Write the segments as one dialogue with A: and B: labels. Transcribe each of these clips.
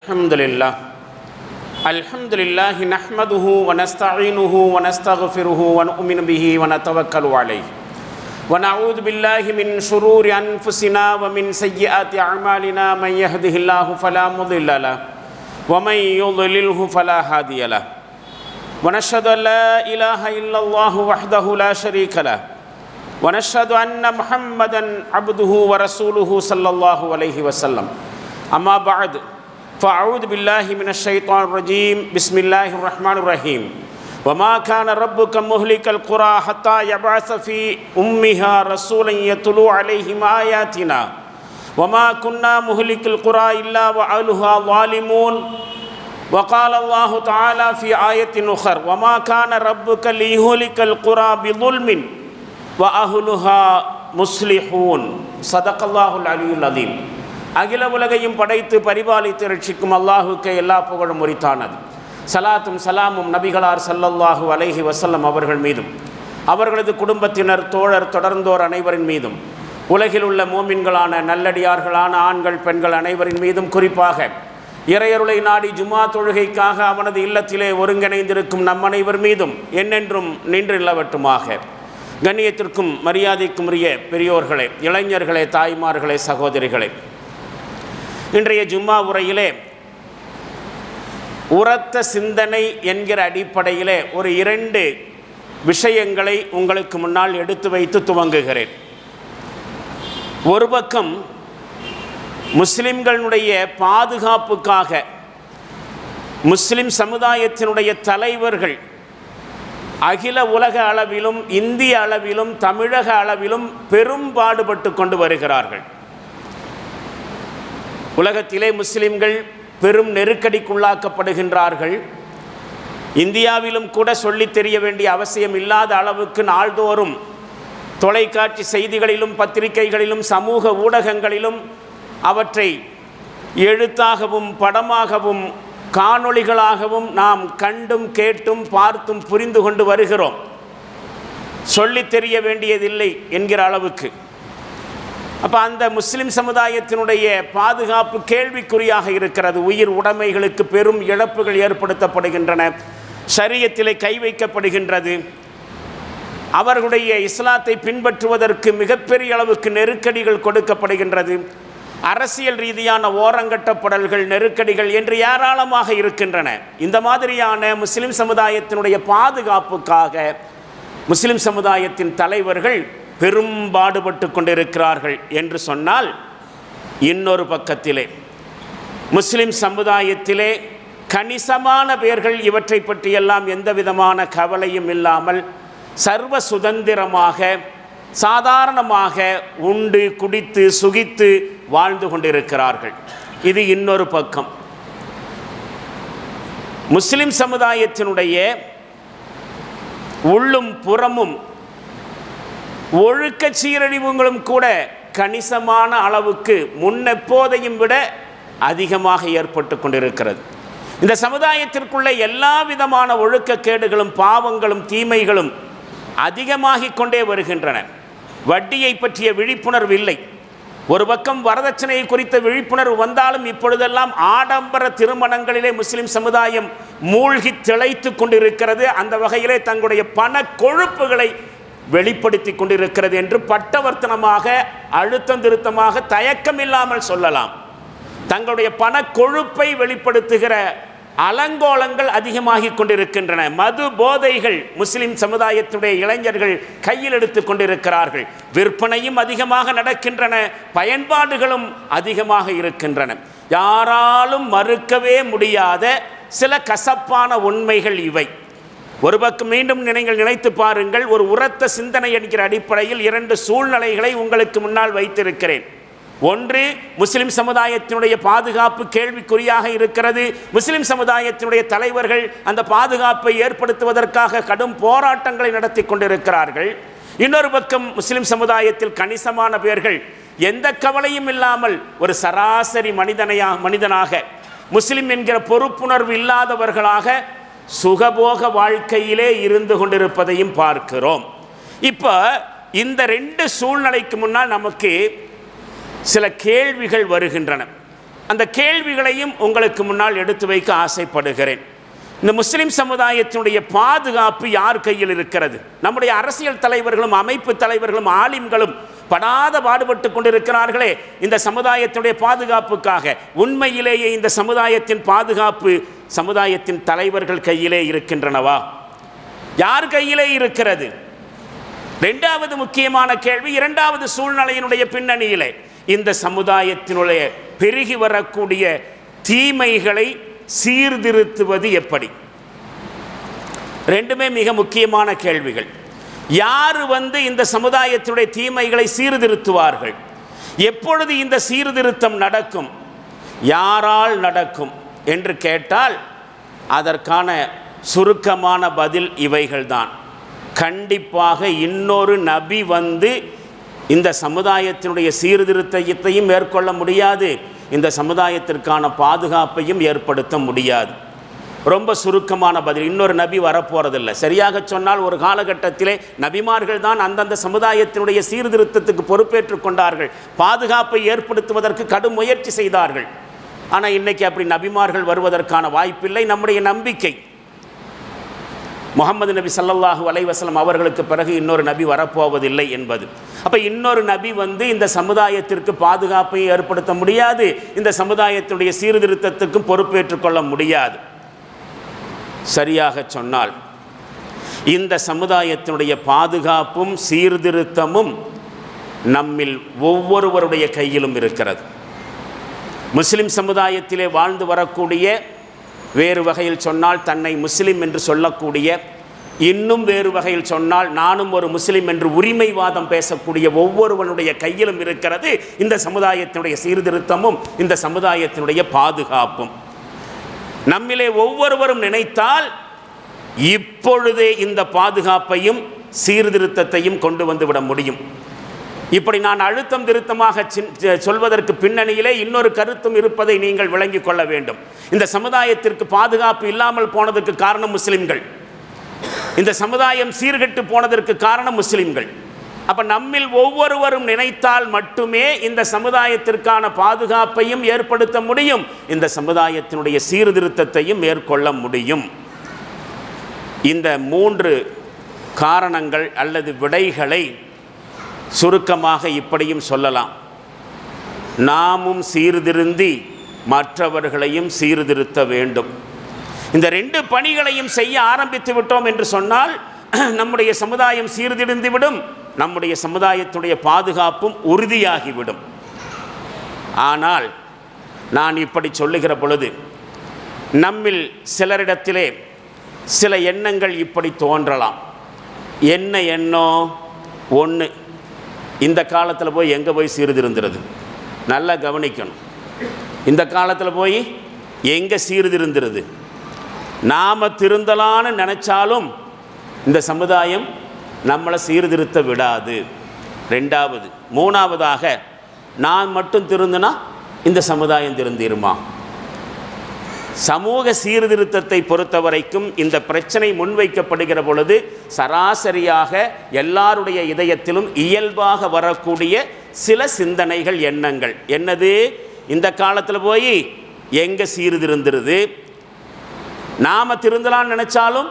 A: Alhamdulillah nahmaduhu wa nasta'inuhu wa nastaghfiruhu wa nu'minu bihi wa natawakkalu alayhi wa na'udzu billahi min shururi anfusina wa min sayyiati a'malina man yahdihillahu fala mudilla lahu wa man yudlilhu fala hadiya lahu wa nashhadu an la ilaha illallah wahdahu la sharika lahu wa nashhadu anna Muhammadan abduhu wa rasuluhu sallallahu alayhi wa sallam amma ba'd فأعوذ بالله من الشيطان الرجيم بسم الله الرحمن الرحيم وما كان ربك مهلك القرى حتى يبعث في أمها رسولا يتلو عليهم آياتنا وما كنا مهلك القرى إلا وأهلها ظالمون وقال الله تعالى في آية أخرى وما كان ربك ليهلك القرى بظلم وأهلها مصلحون صدق الله العلي العظيم. அகில உலகையும் படைத்து பரிபாலித்து ரட்சிக்கும் அல்லாஹுக்கு எல்லா புகழும் உரித்தானது. சலாத்தும் சலாமும் நபிகளார் ஸல்லல்லாஹு அலைஹி வஸல்லம் அவர்கள் மீதும் அவர்களது குடும்பத்தினர் தோழர் தொடர்ந்தோர் அனைவரின் மீதும் உலகில் உள்ள மோமின்களான நல்லடியார்களான ஆண்கள் பெண்கள் அனைவரின் மீதும் குறிப்பாக இறையருளை நாடி ஜுமா தொழுகைக்காக அவனது இல்லத்திலே ஒருங்கிணைந்திருக்கும் நம் அனைவர் மீதும் என்னென்றும் நின்று நிலவட்டுமாக. கண்ணியத்திற்கும் மரியாதைக்கும் உரிய பெரியோர்களே, இளைஞர்களே, தாய்மார்களே, சகோதரிகளே, இன்றைய ஜும்மா உரையிலே உரத்த சிந்தனை என்கிற அடிப்படையிலே ஒரு 2 விஷயங்களை உங்களுக்கு முன்னால் எடுத்து வைத்து துவங்குகிறேன். ஒரு பக்கம் முஸ்லிம்களுடைய பாதுகாப்புக்காக முஸ்லிம் சமுதாயத்தினுடைய தலைவர்கள் அகில உலக அளவிலும் இந்திய அளவிலும் தமிழக அளவிலும் பெரும்பாடுபட்டு கொண்டு வருகிறார்கள். உலகத்திலே முஸ்லிம்கள் பெரும் நெருக்கடிக்குள்ளாக்கப்படுகின்றார்கள். இந்தியாவிலும் கூட சொல்லித் தெரிய வேண்டிய அவசியம் இல்லாத அளவுக்கு நாள்தோறும் தொலைக்காட்சி செய்திகளிலும் பத்திரிகைகளிலும் சமூக ஊடகங்களிலும் அவற்றை எழுத்தாகவும் படமாகவும் காணொளிகளாகவும் நாம் கண்டும் கேட்டும் பார்த்தும் புரிந்து கொண்டு வருகிறோம். சொல்லித் தெரிய வேண்டியதில்லை என்கிற அளவுக்கு. அப்போ அந்த முஸ்லிம் சமுதாயத்தினுடைய பாதுகாப்பு கேள்விக்குறியாக இருக்கிறது. உயிர் உடைமைகளுக்கு பெரும் இழப்புகள் ஏற்படுத்தப்படுகின்றன, ஷரியத்திலே கை வைக்கப்படுகின்றது. அவர்களுடைய இஸ்லாத்தை பின்பற்றுவதற்கு மிகப்பெரிய அளவுக்கு நெருக்கடிகள் கொடுக்கப்படுகின்றது. அரசியல் ரீதியான ஓரங்கட்டப்படல்கள், நெருக்கடிகள் என்று ஏராளமாக இருக்கின்றன. இந்த மாதிரியான முஸ்லிம் சமுதாயத்தினுடைய பாதுகாப்புக்காக முஸ்லிம் சமுதாயத்தின் தலைவர்கள் பெரும்பாடுபட்டு கொண்டிருக்கிறார்கள் என்று சொன்னால், இன்னொரு பக்கத்திலே முஸ்லிம் சமுதாயத்திலே கணிசமான பேர்கள் இவற்றை பற்றியெல்லாம் எந்த விதமான கவலையும் இல்லாமல் சர்வ சுதந்திரமாக சாதாரணமாக உண்டு குடித்து சுகித்து வாழ்ந்து கொண்டிருக்கிறார்கள். இது இன்னொரு பக்கம். முஸ்லிம் சமுதாயத்தினுடைய உள்ளும் புறமும் ஒழுக்க சீரழிவுகளும் கூட கணிசமான அளவுக்கு முன்னெப்போதையும் விட அதிகமாக ஏற்பட்டு கொண்டிருக்கிறது. இந்த சமுதாயத்திற்குள்ள எல்லா விதமான ஒழுக்கக்கேடுகளும் பாவங்களும் தீமைகளும் அதிகமாகிக் கொண்டே வருகின்றன. வட்டியை பற்றிய விழிப்புணர்வு இல்லை. ஒரு பக்கம் வரதட்சணை குறித்த விழிப்புணர்வு வந்தாலும் இப்பொழுதெல்லாம் ஆடம்பர திருமணங்களிலே முஸ்லிம் சமுதாயம் மூழ்கி திளைத்து கொண்டிருக்கிறது. அந்த வகையிலே தங்களுடைய பண கொழுப்புகளை வெளிப்படுத்தி கொண்டிருக்கிறது என்று பட்டவர்த்தனமாக அழுத்தம் திருத்தமாக தயக்கம் இல்லாமல் சொல்லலாம். தங்களுடைய பண கொழுப்பை வெளிப்படுத்துகிற அலங்கோலங்கள் அதிகமாகிக் கொண்டிருக்கின்றன. மது போதைகள் முஸ்லிம் சமுதாயத்துடைய இளைஞர்கள் கையில் எடுத்து கொண்டிருக்கிறார்கள். விற்பனையும் அதிகமாக நடக்கின்றன, பயன்பாடுகளும் அதிகமாக இருக்கின்றன. யாராலும் மறுக்கவே முடியாத சில கசப்பான உண்மைகள் இவை. ஒரு பக்கம் மீண்டும் நீங்கள் நினைத்து பாருங்கள். ஒரு உரத்த சிந்தனை என்கிற அடிப்படையில் 2 சூழ்நிலைகளை உங்களுக்கு முன்னால் வைத்திருக்கிறேன். ஒன்று, முஸ்லிம் சமுதாயத்தினுடைய பாதுகாப்பு கேள்விக்குறியாக இருக்கிறது. முஸ்லிம் சமுதாயத்தினுடைய தலைவர்கள் அந்த பாதுகாப்பை ஏற்படுத்துவதற்காக கடும் போராட்டங்களை நடத்தி கொண்டிருக்கிறார்கள். இன்னொரு பக்கம் முஸ்லிம் சமுதாயத்தில் கணிசமான பேர்கள் எந்த கவலையும் இல்லாமல் ஒரு சராசரி மனிதனாக முஸ்லிம் என்கிற பொறுப்புணர்வு இல்லாதவர்களாக சுகபோக வாழ்க்கையிலே இருந்து கொண்டிருப்பதையும் பார்க்கிறோம். இப்போ இந்த 2 சூழ்நிலைக்கு முன்னால் நமக்கு சில கேள்விகள் வருகின்றன. அந்த கேள்விகளையும் உங்களுக்கு முன்னால் எடுத்து வைக்க ஆசைப்படுகிறேன். இந்த முஸ்லிம் சமுதாயத்தினுடைய பாதுகாப்பு யார் கையில் இருக்கிறது? நம்முடைய அரசியல் தலைவர்களும் அமைப்பு தலைவர்களும் ஆலிம்களும் படாத பாடுபட்டு கொண்டிருக்கிறார்களே இந்த சமுதாயத்தினுடைய பாதுகாப்புக்காக. உண்மையிலேயே இந்த சமுதாயத்தின் பாதுகாப்பு சமுதாயத்தின் தலைவர்கள் கையிலே இருக்கின்றனவா? யார் கையிலே இருக்கிறது? இரண்டாவது முக்கியமான கேள்வி, இரண்டாவது சூழ்நிலையினுடைய பின்னணியிலே இந்த சமுதாயத்தினுடைய பெருகி வரக்கூடிய தீமைகளை சீர்திருத்துவது எப்படி? ரெண்டுமே மிக முக்கியமான கேள்விகள். யார் இந்த சமுதாயத்தினுடைய தீமைகளை சீர்திருத்துவார்கள்? எப்பொழுது இந்த சீர்திருத்தம் நடக்கும்? யாரால் நடக்கும் என்று கேட்டால் அதற்கான சுருக்கமான பதில் இவைகள்தான். கண்டிப்பாக இன்னொரு நபி இந்த சமுதாயத்தினுடைய சீர்திருத்தத்தையும் மேற்கொள்ள முடியாது, இந்த சமுதாயத்திற்கான பாதுகாப்பையும் ஏற்படுத்த முடியாது. ரொம்ப சுருக்கமான பதில், இன்னொரு நபி வரப்போறதில்லை. சரியாக சொன்னால் ஒரு காலகட்டத்திலே நபிமார்கள் தான் அந்தந்த சமுதாயத்தினுடைய சீர்திருத்தத்துக்கு பொறுப்பேற்றுக் கொண்டார்கள், பாதுகாப்பை ஏற்படுத்துவதற்கு கடும் முயற்சி செய்தார்கள். ஆனால் இன்னைக்கு அப்படி நபிமார்கள் வருவதற்கான வாய்ப்பில்லை. நம்முடைய நம்பிக்கை முஹம்மது நபி ஸல்லல்லாஹு அலைஹி வஸல்லம் அவர்களுக்கு பிறகு இன்னொரு நபி வரப்போவதில்லை என்பது. அப்போ இன்னொரு நபி இந்த சமுதாயத்திற்கு பாதுகாப்பை ஏற்படுத்த முடியாது, இந்த சமுதாயத்தினுடைய சீர்திருத்தத்துக்கும் பொறுப்பேற்றுக் கொள்ள முடியாது. சரியாக சொன்னால் இந்த சமுதாயத்தினுடைய பாதுகாப்பும் சீர்திருத்தமும் நம்மில் ஒவ்வொருவருடைய கையிலும் இருக்கிறது. முஸ்லிம் சமுதாயத்திலே வாழ்ந்து வரக்கூடிய, வேறு வகையில் சொன்னால் தன்னை முஸ்லிம் என்று சொல்லக்கூடிய, இன்னும் வேறு வகையில் சொன்னால் நானும் ஒரு முஸ்லிம் என்று உரிமைவாதம் பேசக்கூடிய ஒவ்வொருவனுடைய கையிலும் இருக்கிறது இந்த சமுதாயத்தினுடைய சீர்திருத்தமும் இந்த சமுதாயத்தினுடைய பாதுகாப்பும். நம்மிலே ஒவ்வொருவரும் நினைத்தால் இப்பொழுதே இந்த பாதுகாப்பையும் சீர்திருத்தத்தையும் கொண்டு வந்துவிட முடியும். இப்படி நான் அழுத்தம் திருத்தமாக சொல்வதற்கு பின்னணியிலே இன்னொரு கருத்தும் இருப்பதை நீங்கள் விளங்கிக் கொள்ள வேண்டும். இந்த சமுதாயத்திற்கு பாதுகாப்பு இல்லாமல் போனதற்கு காரணம் முஸ்லிம்கள். இந்த சமுதாயம் சீர்கெட்டு போனதற்கு காரணம் முஸ்லிம்கள். அப்ப நம்மில் ஒவ்வொருவரும் நினைத்தால் மட்டுமே இந்த சமுதாயத்திற்கான பாதுகாப்பையும் ஏற்படுத்த முடியும், இந்த சமுதாயத்தினுடைய சீர்திருத்தத்தையும் மேற்கொள்ள முடியும். இந்த 3 காரணங்கள் அல்லது விடைகளை சுருக்கமாக இப்படியும் சொல்லலாம். நாமும் சீர்திருந்தி மற்றவர்களையும் சீர்திருத்த வேண்டும். இந்த 2 பணிகளையும் செய்ய ஆரம்பித்து விட்டோம் என்று சொன்னால் நம்முடைய சமுதாயம் சீர்திருந்துவிடும், நம்முடைய சமுதாயத்துடைய பாதுகாப்பும் உறுதியாகிவிடும். ஆனால் நான் இப்படி சொல்லுகிற பொழுது நம்மில் சிலரிடத்திலே சில எண்ணங்கள் இப்படி தோன்றலாம். என்ன எண்ணம்? ஒன்று, இந்த காலத்தில் போய் எங்கே போய் சீர்திருந்துறது? நல்லா கவனிக்கணும். இந்த காலத்தில் போய் எங்கே சீர்திருந்துறது? நாம் திருந்தலான்னு நினச்சாலும் இந்த சமுதாயம் நம்மளை சீர்திருத்த விடாது. 2வது, 3வதாக நான் மட்டும் திருந்தினா இந்த சமுதாயம் திருந்திருமா? சமூக சீர்திருத்தத்தை பொறுத்த வரைக்கும் இந்த பிரச்சனை முன்வைக்கப்படுகிற பொழுது சராசரியாக எல்லாருடைய இதயத்திலும் இயல்பாக வரக்கூடிய சில சிந்தனைகள், எண்ணங்கள் என்னது? இந்த காலத்தில் போய் எங்கே சீர்திருந்துருது? நாம் திருந்தலான்னு நினச்சாலும்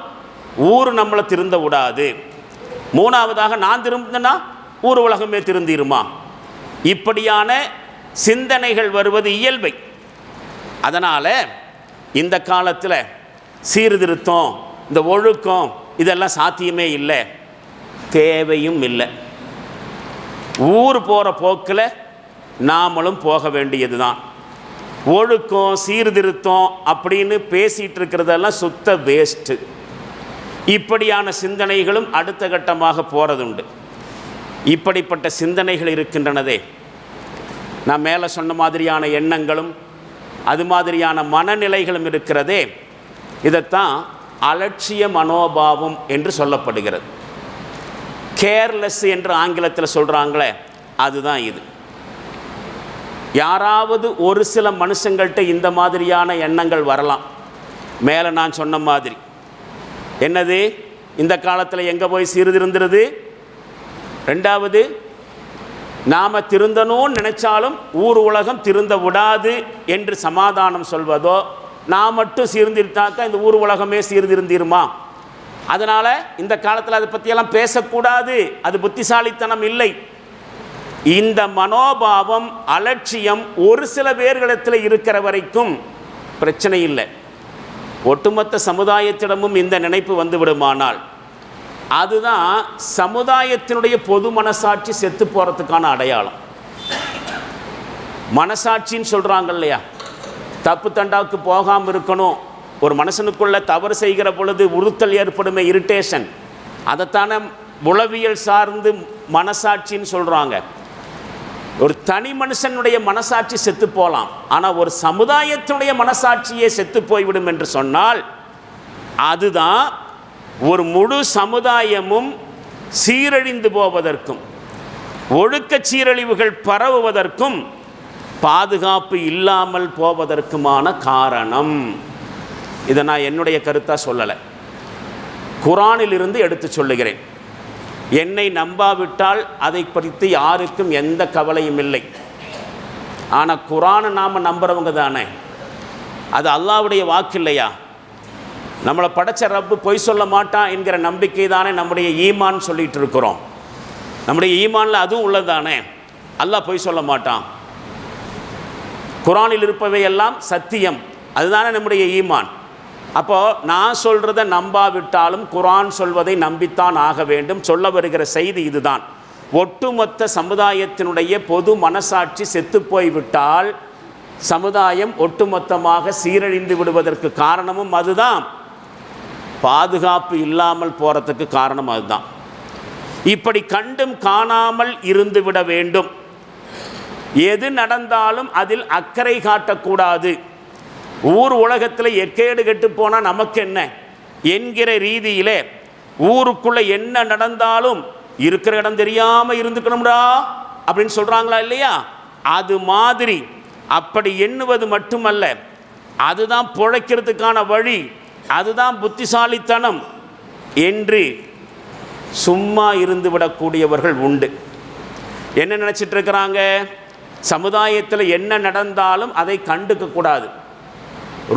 A: ஊர் நம்மளை திருந்த விடாது. 3வதாக நான் திரும்பினா ஊர் உலகமே திருந்திருமா? இப்படியான சிந்தனைகள் வருவது இயல்பை. அதனால் இந்த காலத்தில் சீர்திருத்தம், இந்த ஒழுக்கம் இதெல்லாம் சாத்தியமே இல்லை, தேவையும் இல்லை. ஊர் போகிற போக்கில் நாமளும் போக வேண்டியது தான். ஒழுக்கம் சீர்திருத்தம் அப்படின்னு பேசிகிட்டு இருக்கிறதெல்லாம் சுத்த வேஸ்ட்டு. இப்படியான சிந்தனைகளும் அடுத்த கட்டமாக போகிறதுண்டு. இப்படிப்பட்ட சிந்தனைகள் இருக்கின்றனதே, நான் மேலே சொன்ன மாதிரியான எண்ணங்களும் அது மாதிரியான மனநிலைகளும் இருக்கிறதே, இதைத்தான் அலட்சிய மனோபாவம் என்று சொல்லப்படுகிறது. கேர்லெஸ் என்று ஆங்கிலத்தில் சொல்கிறாங்களே, அதுதான் இது. யாராவது ஒரு சில மனுஷங்கள்கிட்ட இந்த மாதிரியான எண்ணங்கள் வரலாம். மேலே நான் சொன்ன மாதிரி என்னது? இந்த காலத்தில் எங்கே போய் சீர்திருந்துருது? 2வது நாம் திருந்தணும்னு நினைச்சாலும் ஊர் உலகம் திருந்த விடாது என்று சமாதானம் சொல்வதோ, நான் மட்டும் சீர்திருத்தாக்கா இந்த ஊர் உலகமே சீர்திருந்திருமா, அதனால் இந்த காலத்தில் அதை பற்றியெல்லாம் பேசக்கூடாது, அது புத்திசாலித்தனம் இல்லை. இந்த மனோபாவம், அலட்சியம் ஒரு சில பேர்களிடத்தில் இருக்கிற வரைக்கும் பிரச்சனை இல்லை. ஒட்டுமொத்த சமுதாயத்திடமும் இந்த நினைப்பு வந்து விடுமானால் அதுதான் சமுதாயத்தினுடைய பொது மனசாட்சி செத்து போகிறதுக்கான அடையாளம். மனசாட்சின்னு சொல்கிறாங்க இல்லையா, தப்பு தண்டாவுக்கு போகாமல் இருக்கணும். ஒரு மனுஷனுக்குள்ள தவறு செய்கிற பொழுது உறுத்தல் ஏற்படுமே, இரிட்டேஷன், அதைத்தானே உளவியல் சார்ந்து மனசாட்சின்னு சொல்கிறாங்க. ஒரு தனி மனுஷனுடைய மனசாட்சி செத்து போகலாம், ஆனால் ஒரு சமுதாயத்தினுடைய மனசாட்சியே செத்து போய்விடும் என்று சொன்னால் அதுதான் ஒரு முழு சமுதாயமும் சீரழிந்து போவதற்கும் ஒழுக்க சீரழிவுகள் பரவுவதற்கும் பாதுகாப்பு இல்லாமல் போவதற்குமான காரணம். இதை நான் என்னுடைய கருத்தாக சொல்லலை, குர்ஆனிலிருந்து எடுத்து சொல்லுகிறேன். என்னை நம்பாவிட்டால் அதை குறித்து யாருக்கும் எந்த கவலையும் இல்லை. ஆனால் குர்ஆனை நாம் நம்புகிறவங்க தானே, அது அல்லாஹ்வுடைய வாக்கு இல்லையா? நம்மளை படைச்ச ரப்பு பொய் சொல்ல மாட்டான் என்கிற நம்பிக்கை தானே நம்முடைய ஈமான் சொல்லிகிட்டு இருக்கிறோம். நம்முடைய ஈமானில் அதுவும் உள்ளதானே, அல்லாஹ் பொய் சொல்ல மாட்டான், குர்ஆனில் இருப்பவை எல்லாம் சத்தியம், அதுதானே நம்முடைய ஈமான். அப்போது நான் சொல்கிறத நம்பாவிட்டாலும் குர்ஆன் சொல்வதை நம்பித்தான் ஆக வேண்டும். சொல்ல வருகிற செய்தி இதுதான். ஒட்டுமொத்த சமுதாயத்தினுடைய பொது மனசாட்சி செத்து போய்விட்டால் சமுதாயம் ஒட்டுமொத்தமாக சீரழிந்து விடுவதற்கு காரணமும் அதுதான். பாதுகாப்பு இல்லாமல் போகிறதுக்கு காரணம் அதுதான். இப்படி கண்டும் காணாமல் இருந்து விட வேண்டும். எது நடந்தாலும் அதில் அக்கறை காட்டக்கூடாது. ஊர் உலகத்தில் எக்கேடு கெட்டு போனால் நமக்கு என்ன என்கிற ரீதியிலே ஊருக்குள்ளே என்ன நடந்தாலும் இருக்கிற இடம் தெரியாமல் இருந்துக்கணும்டா அப்படின்னு சொல்கிறாங்களா இல்லையா? அது மாதிரி அப்படி எண்ணுவது மட்டுமல்ல, அதுதான் பிழைக்கிறதுக்கான வழி, அதுதான் புத்திசாலித்தனம் என்று சும்மா இருந்து விடக்கூடியவர்கள் உண்டு. என்ன நினச்சிட்டு இருக்கிறாங்க? சமுதாயத்தில் என்ன நடந்தாலும் அதை கண்டுக்கக்கூடாது.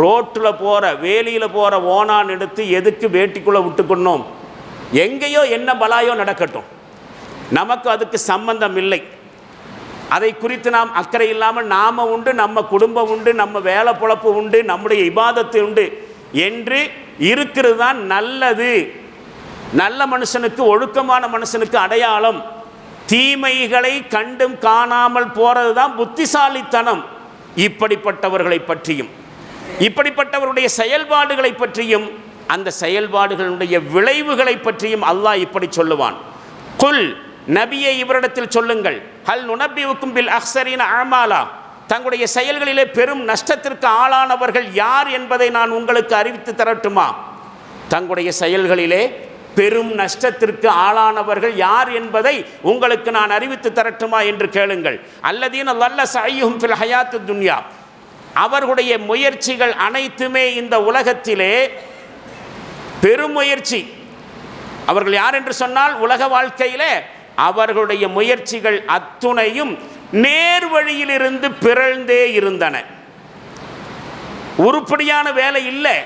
A: ரோட்டில் போகிற வேலியில் போகிற ஓனான் எடுத்து எதுக்கு வேட்டிக்குள்ளே விட்டுக்கணும்? எங்கேயோ என்ன பலாயோ நடக்கட்டும், நமக்கு அதுக்கு சம்பந்தம் இல்லை. அதை குறித்து நாம் அக்கறை இல்லாமல் நாம் உண்டு, நம்ம குடும்பம் உண்டு, நம்ம வேலை பொழப்பு உண்டு, நம்முடைய இபாதத்து உண்டு என்று இருக்கிறது தான் நல்லது. நல்ல மனுஷனுக்கு, ஒழுக்கமான மனுஷனுக்கு அடையாளம். தீமைகளை கண்டும் காணாமல் போகிறது தான் புத்திசாலித்தனம். இப்படிப்பட்டவர்களை பற்றியும் இப்படிப்பட்டவருடைய செயல்பாடுகளை பற்றியும் அந்த செயல்பாடுகளுடைய விளைவுகளை பற்றியும் அல்லாஹ் இப்படி சொல்லுவான். குல், நபியை இவரிடத்தில் சொல்லுங்கள், ஹல் நுனப்பியுக்கும் பில் அக்ஸரீன அமாலா, தங்களுடைய செயல்களிலே பெரும் நஷ்டத்திற்கு ஆளானவர்கள் யார் என்பதை நான் உங்களுக்கு அறிவித்து தரட்டுமா? தங்களுடைய செயல்களிலே பெரும் நஷ்டத்திற்கு ஆளானவர்கள் யார் என்பதை உங்களுக்கு நான் அறிவித்து தரட்டுமா என்று கேளுங்கள். அல்லதீன லல்ல சஅய்யுஹும் ஃபில் ஹயாத்து துன்யா, அவர்களுடைய முயற்சிகள் அனைத்துமே இந்த உலகத்திலே பெருமுயற்சி. அவர்கள் யார் என்று சொன்னால் உலக வாழ்க்கையிலே அவர்களுடைய முயற்சிகள் அத்துணையும் நேர் வழியிலிருந்து பிறழ்ந்தே இருந்தன. உருப்படியான வேலை இல்லை,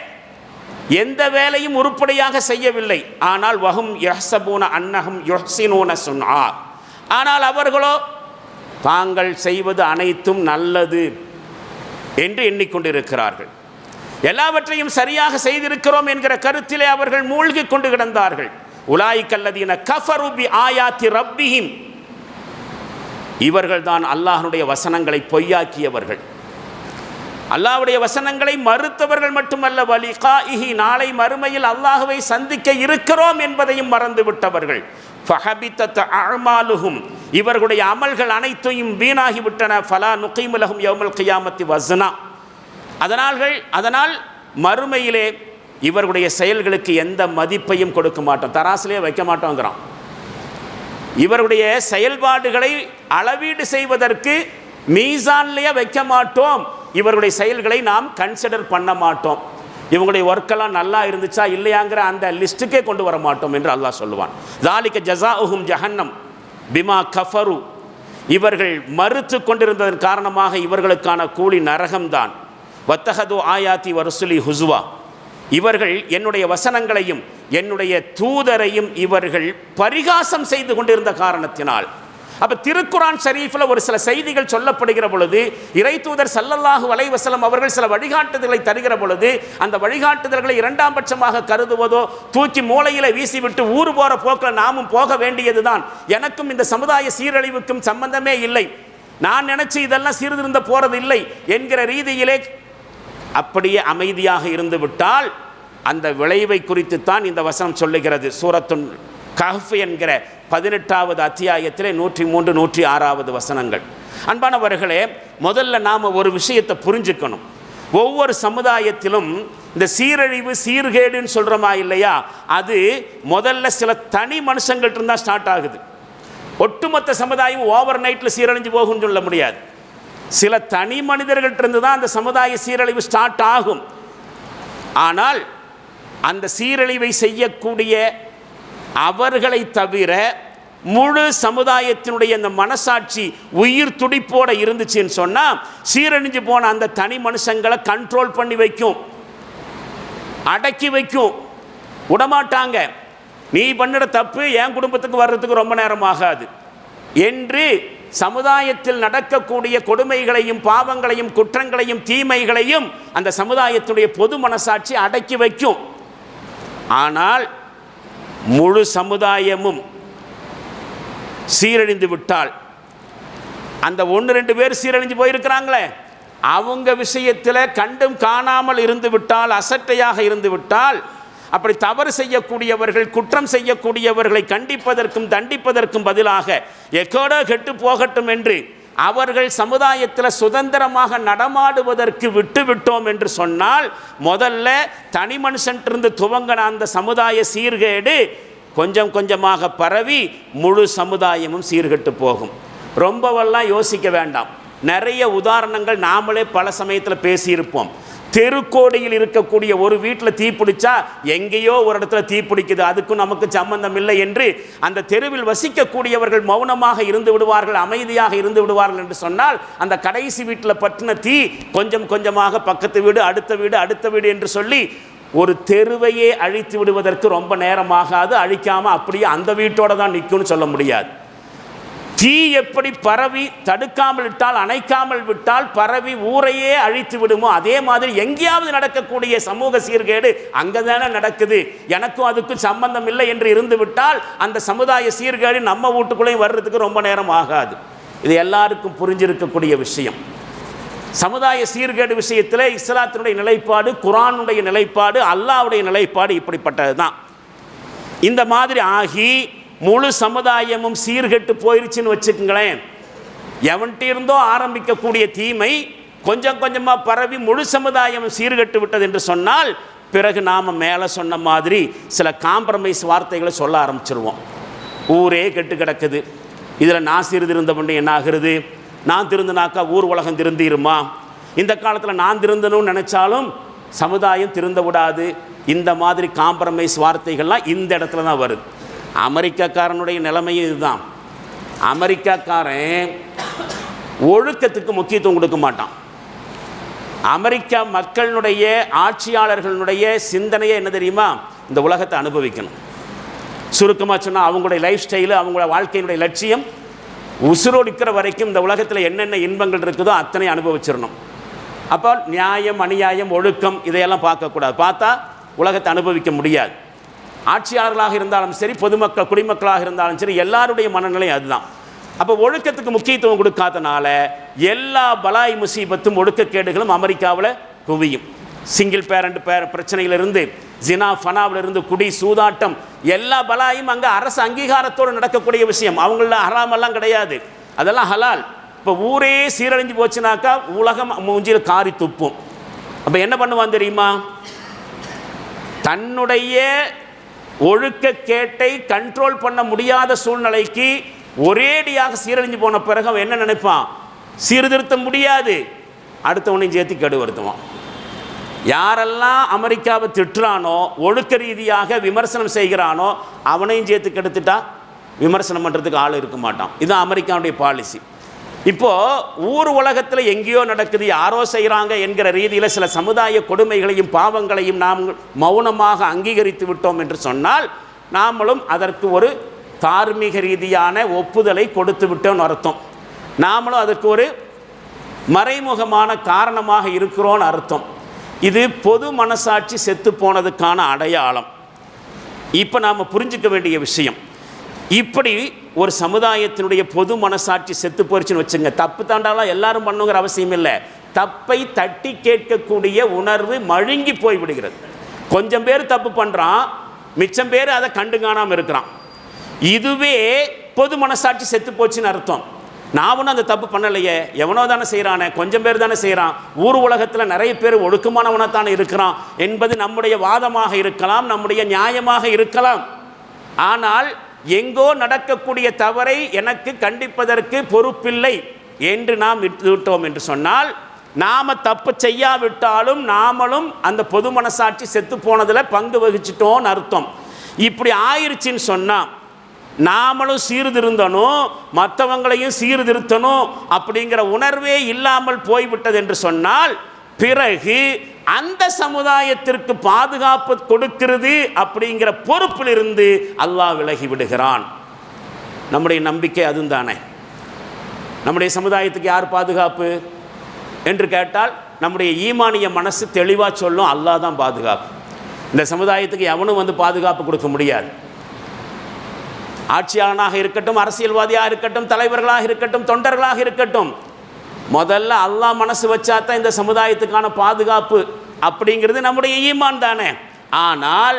A: எந்த வேலையும் உருப்படியாக செய்யவில்லை. ஆனால் வஹும் யஹ்ஸபூன அன்னஹும் யுஹ்ஸினூன சுன்ஆ, ஆனால் அவர்களோ தாங்கள் செய்வது அனைத்தும் நல்லது என்று எண்ணிக்கொண்டிருக்கிறார்கள். எல்லாவற்றையும் சரியாக செய்திருக்கிறோம் என்கிற கருத்திலே அவர்கள் மூழ்கி கொண்டு கிடந்தார்கள். உலாயிக்கல்லதீன கஃபரு பி ஆயாத்தி ரப்பிஹிம், இவர்கள்தான் அல்லாஹ்வுடைய வசனங்களை பொய்யாக்கியவர்கள். அல்லாஹ்வுடைய வசனங்களை மறுத்தவர்கள் மட்டுமல்ல, வலிகாஇஹி, நாளை மறுமையில் அல்லாஹ்வை சந்திக்க இருக்கிறோம் என்பதையும் மறந்து விட்டவர்கள். ஃபஹபித்தத் அஅமாலுஹும், இவர்களுடைய அமல்கள் அனைத்தையும் வீணாகிவிட்டன. ஃபலா நுகீமு லஹும் யௌமல் கியாமத்தி வஸ்னா, அதனால் மறுமையிலே இவர்களுடைய செயல்களுக்கு எந்த மதிப்பையும் கொடுக்க மாட்டோம், தராசிலே வைக்க மாட்டோங்கிறான். இவருடைய செயல்பாடுகளை அளவீடு செய்வதற்கு மீசான்லேயே வைக்க மாட்டோம், இவருடைய செயல்களை நாம் கன்சிடர் பண்ண மாட்டோம். இவங்களுடைய ஒர்க்கெல்லாம் நல்லா இருந்துச்சா இல்லையாங்கிற அந்த லிஸ்ட்டுக்கே கொண்டு வர மாட்டோம் என்று அல்லாஹ் சொல்லுவான். ஸாலிக ஜஸாஉஹும் ஜஹன்னம் பிமா கஃபரு, இவர்கள் மறுத்து கொண்டிருந்ததன் காரணமாக இவர்களுக்கான கூலி நரகம்தான். வத்தஹது ஆயாத்தி வருசுலி ஹுசுவா, இவர்கள் என்னுடைய வசனங்களையும் என்னுடைய தூதரையும் இவர்கள் பரிகாசம் செய்து கொண்டிருந்த காரணத்தினால். அப்போ திருக்குரான் ஷரீஃபில் ஒரு சில செய்திகள் சொல்லப்படுகிற பொழுது, இறை தூதர் ஸல்லல்லாஹு அலைஹி வஸல்லம் அவர்கள் சில வழிகாட்டுதல்களை தருகிற பொழுது, அந்த வழிகாட்டுதல்களை இரண்டாம் பட்சமாக கருதுவதோ தூக்கி மூளையில் வீசிவிட்டு ஊர் போகிற போக்கில் நாமும் போக வேண்டியதுதான். எனக்கும் இந்த சமுதாய சீரழிவுக்கும் சம்பந்தமே இல்லை, நான் நினைச்சு இதெல்லாம் சீர்திருந்த போறது இல்லை என்கிற ரீதியிலே அப்படியே அமைதியாக இருந்து விட்டால் அந்த விளைவை குறித்து தான் இந்த வசனம் சொல்லுகிறது. சூரத்துல் கஹ்ஃப் என்கிற 18வது அத்தியாயத்திலே 103, 106 வசனங்கள். அன்பானவர்களே, முதல்ல நாம் ஒரு விஷயத்தை புரிஞ்சுக்கணும். ஒவ்வொரு சமுதாயத்திலும் இந்த சீரழிவு சீர்கேடுன்னு சொல்கிறோமா இல்லையா, அது முதல்ல சில தனி மனுஷங்கள்ட்ட இருந்தால் ஸ்டார்ட் ஆகுது. ஒட்டுமொத்த சமுதாயம் ஓவர் நைட்டில் சீரழிஞ்சு போகும்னு சொல்ல முடியாது. சில தனி மனிதர்கள்ட்ட இருந்து தான் அந்த சமுதாய சீரழிவு ஸ்டார்ட் ஆகும். ஆனால் அந்த சீரழிவை செய்யக்கூடிய அவர்களை தவிர முழு சமுதாயத்தினுடைய அந்த மனசாட்சி உயிர் துடிப்போடு இருந்துச்சுன்னு சொன்னால் சீரழிஞ்சு போன அந்த தனி மனுஷங்களை கண்ட்ரோல் பண்ணி வைக்கும், அடக்கி வைக்கும், விடமாட்டாங்க. நீ பண்ணிட தப்பு என் குடும்பத்துக்கு வர்றதுக்கு ரொம்ப நேரம் ஆகாது என்று சமுதாயத்தில் நடக்கக்கூடிய கொடுமைகளையும் பாவங்களையும் குற்றங்களையும் தீமைகளையும் அந்த சமுதாயத்துடைய பொது மனசாட்சி அடக்கி வைக்கும். ஆனால் முழு சமுதாயமும் சீரழிந்து விட்டால், அந்த 1-2 பேர் சீரழிஞ்சு போயிருக்கிறாங்களே அவங்க விஷயத்தில் கண்டும் காணாமல் இருந்து விட்டால், அசட்டையாக இருந்து விட்டால், அப்படி தவறு செய்யக்கூடியவர்கள் குற்றம் செய்யக்கூடியவர்களை கண்டிப்பதற்கும் தண்டிப்பதற்கும் பதிலாக எக்கோடோ கெட்டு போகட்டும் என்று அவர்கள் சமுதாயத்தில் சுதந்திரமாக நடமாடுவதற்கு விட்டுவிட்டோம் என்று சொன்னால், முதல்ல தனி மனுஷன்றிருந்து துவங்கின அந்த சமுதாய சீர்கேடு கொஞ்சம் கொஞ்சமாக பரவி முழு சமுதாயமும் சீர்கெட்டு போகும். ரொம்பவெல்லாம் யோசிக்க வேண்டாம். நிறைய உதாரணங்கள் நாமளே பல சமயத்தில் பேசியிருப்போம். தெருக்கோடியில் இருக்கக்கூடிய ஒரு வீட்டில் தீப்பிடிச்சா எங்கேயோ ஒரு இடத்துல தீப்பிடிக்குது, அதுக்கும் நமக்கு சம்பந்தம் இல்லை என்று அந்த தெருவில் வசிக்கக்கூடியவர்கள் மௌனமாக இருந்து விடுவார்கள், அமைதியாக இருந்து விடுவார்கள் என்று சொன்னால், அந்த கடைசி வீட்டில் பற்றின தீ கொஞ்சம் கொஞ்சமாக பக்கத்து வீடு அடுத்த வீடு அடுத்த வீடு என்று சொல்லி ஒரு தெருவையே அழித்து விடுவதற்கு ரொம்ப நேரமாகாது. அழிக்காமல் அப்படியே அந்த வீட்டோடு தான் நிற்கும்னு சொல்ல முடியாது. தீ எப்படி பரவி தடுக்காமல் விட்டால், அணைக்காமல் விட்டால் பரவி ஊரையே அழித்து விடுமோ, அதே மாதிரி எங்கேயாவது நடக்கக்கூடிய சமூக சீர்கேடு அங்கே தானே நடக்குது, எனக்கும் அதுக்கும் சம்பந்தம் இல்லை என்று இருந்து விட்டால் அந்த சமுதாய சீர்கேடு நம்ம வீட்டுக்குள்ளேயும் வர்றதுக்கு ரொம்ப நேரம் ஆகாது. இது எல்லாருக்கும் புரிஞ்சிருக்கக்கூடிய விஷயம். சமுதாய சீர்கேடு விஷயத்தில் இஸ்லாத்தினுடைய நிலைப்பாடு, குர்ஆனுடைய நிலைப்பாடு, அல்லாஹ்வுடைய நிலைப்பாடு இப்படிப்பட்டது தான். இந்த மாதிரி ஆகி முழு சமுதாயமும் சீர்கெட்டு போயிருச்சுன்னு வச்சுக்கோங்களேன். எவன்ட்டு இருந்தோ ஆரம்பிக்கக்கூடிய தீமை கொஞ்சம் கொஞ்சமாக பரவி முழு சமுதாயமும் சீர்கெட்டு விட்டது என்று சொன்னால், பிறகு நாம் மேலே சொன்ன மாதிரி சில காம்ப்ரமைஸ் வார்த்தைகளை சொல்ல ஆரம்பிச்சிருவோம். ஊரே கெட்டு கிடக்குது, இதில் நான் சீர்திருந்த பண்ணி என்ன ஆகிறது, நான் திருந்தினாக்கா ஊர் உலகம் திருந்திருமா, இந்த காலத்தில் நான் திருந்தணும்னு நினச்சாலும் சமுதாயம் திருந்த விடாது. இந்த மாதிரி காம்ப்ரமைஸ் வார்த்தைகள்லாம் இந்த இடத்துல தான் வருது. அமெரிக்காக்காரனுடைய நிலைமையும் இதுதான். அமெரிக்காக்காரன் ஒழுக்கத்துக்கு முக்கியத்துவம் கொடுக்க மாட்டான். அமெரிக்கா மக்களுடைய ஆட்சியாளர்களுடைய சிந்தனையே என்ன தெரியுமா, இந்த உலகத்தை அனுபவிக்கணும். சுருக்கமாக சொன்னால் அவங்களுடைய லைஃப் ஸ்டைலு, அவங்களோட வாழ்க்கையினுடைய லட்சியம் உசுரோடு இருக்கிற வரைக்கும் இந்த உலகத்தில் என்னென்ன இன்பங்கள் இருக்குதோ அத்தனை அனுபவிச்சிடணும். அப்போ நியாயம் அநியாயம் ஒழுக்கம் இதையெல்லாம் பார்க்கக்கூடாது. பார்த்தா உலகத்தை அனுபவிக்க முடியாது. ஆட்சியாளர்களாக இருந்தாலும் சரி, பொதுமக்கள் குடிமக்களாக இருந்தாலும் சரி, எல்லாருடைய மனநிலை அதுதான். அப்போ ஒழுக்கத்துக்கு முக்கியத்துவம் கொடுக்காதனால எல்லா பலாய் முசீபத்தும் ஒழுக்கக்கேடுகளும் அமெரிக்காவில் குவியும். சிங்கிள் பேரண்ட் பிரச்சனையிலிருந்து, ஜினா ஃபனாவிலிருந்து, குடி சூதாட்டம், எல்லா பலாயும் அங்கே அரசு அங்கீகாரத்தோடு நடக்கக்கூடிய விஷயம். அவங்கள ஹராமெல்லாம் கிடையாது, அதெல்லாம் ஹலால். இப்போ ஊரே சீரழிஞ்சு போச்சுனாக்கா உலகம் மூஞ்சியில் காரி துப்பும். அப்போ என்ன பண்ணுவான் தெரியுமா, தன்னுடைய ஒழுக்கக்கேட்டை கண்ட்ரோல் பண்ண முடியாத சூழ்நிலைக்கு ஒரேடியாக சீரழிஞ்சு போன பிறகு அவன் என்ன நினைப்பான், சீர்திருத்த முடியாது, அடுத்தவனையும் சேர்த்து கெடுவருத்துவான். யாரெல்லாம் அமெரிக்காவை திட்டுறானோ, ஒழுக்க ரீதியாக விமர்சனம் செய்கிறானோ, அவனையும் சேர்த்து கெடுத்துட்டா விமர்சனம் பண்ணுறதுக்கு ஆள் இருக்க மாட்டான். இதுதான் அமெரிக்காவுடைய பாலிசி. இப்போது ஊர் உலகத்தில் எங்கேயோ நடக்குது, யாரோ செய்கிறாங்க என்கிற ரீதியில் சில சமுதாய கொடுமைகளையும் பாவங்களையும் நாம் மௌனமாக அங்கீகரித்து விட்டோம் என்று சொன்னால் நாமளும் அதற்கு ஒரு தார்மீக ரீதியான ஒப்புதலை கொடுத்து விட்டோம்னு அர்த்தம். நாமளும் அதற்கு ஒரு மறைமுகமான காரணமாக இருக்கிறோன்னு அர்த்தம். இது பொது மனசாட்சி செத்து போனதுக்கான அடையாளம். இப்போ நாம் புரிஞ்சிக்க வேண்டிய விஷயம், இப்படி ஒரு சமுதாயத்தினுடைய பொது மனசாட்சி செத்து போயிடுச்சுன்னு வச்சுங்க, தப்பு தாண்டாலாம் எல்லாரும் பண்ணுங்கிற அவசியம் இல்லை. தப்பை தட்டி கேட்கக்கூடிய உணர்வு மழுங்கி போய் விடுகிறது. கொஞ்சம் பேர் தப்பு பண்ணுறான், மிச்சம் பேர் அதை கண்டு காணாமல் இருக்கிறான். இதுவே பொது மனசாட்சி செத்து போச்சுன்னு அர்த்தம். நான் ஒன்றும் அந்த தப்பு பண்ணலையே, எவனோ தானே செய்கிறானே, கொஞ்சம் பேர் தானே செய்கிறான், ஊர் உலகத்தில் நிறைய பேர் ஒடுக்கமானவனத்தானே இருக்கிறான் என்பது நம்முடைய வாதமாக இருக்கலாம், நம்முடைய நியாயமாக இருக்கலாம். ஆனால் எங்கோ நடக்கக்கூடிய தவறை எனக்கு கண்டிப்பதற்கு பொறுப்பில்லை என்று நாம் விட்டுவிட்டோம் என்று சொன்னால், நாம் தப்பு செய்யாவிட்டாலும் நாமளும் அந்த பொது மனசாட்சி செத்து போனதில் பங்கு வகிச்சிட்டோன்னு அர்த்தம். இப்படி ஆயிடுச்சின்னு சொன்னால் நாமளும் சீர்திருந்தணும், மற்றவங்களையும் சீர்திருத்தணும் அப்படிங்கிற உணர்வே இல்லாமல் போய்விட்டது என்று சொன்னால், பிறகு அந்த சமுதாயத்திற்கு பாதுகாப்பு கொடுக்கிறது அப்படிங்கிற பொறுப்பிலிருந்து அல்லாஹ் விலகி விடுகிறான். நம்முடைய நம்பிக்கை அதுவும் தானே. நம்முடைய சமுதாயத்துக்கு யார் பாதுகாப்பு என்று கேட்டால் நம்முடைய ஈமானிய மனசு தெளிவாக சொல்லும், அல்லாஹ் தான் பாதுகாப்பு. இந்த சமுதாயத்துக்கு எவனும் வந்து பாதுகாப்பு கொடுக்க முடியாது. ஆட்சியாளனாக இருக்கட்டும், அரசியல்வாதியாக இருக்கட்டும், தலைவர்களாக இருக்கட்டும், தொண்டர்களாக இருக்கட்டும், முதல்ல அல்லாஹ் மனசு வச்சா தான் இந்த சமுதாயத்துக்கான பாதுகாப்பு அப்படிங்கிறது நம்முடைய ஈமான் தானே. ஆனால்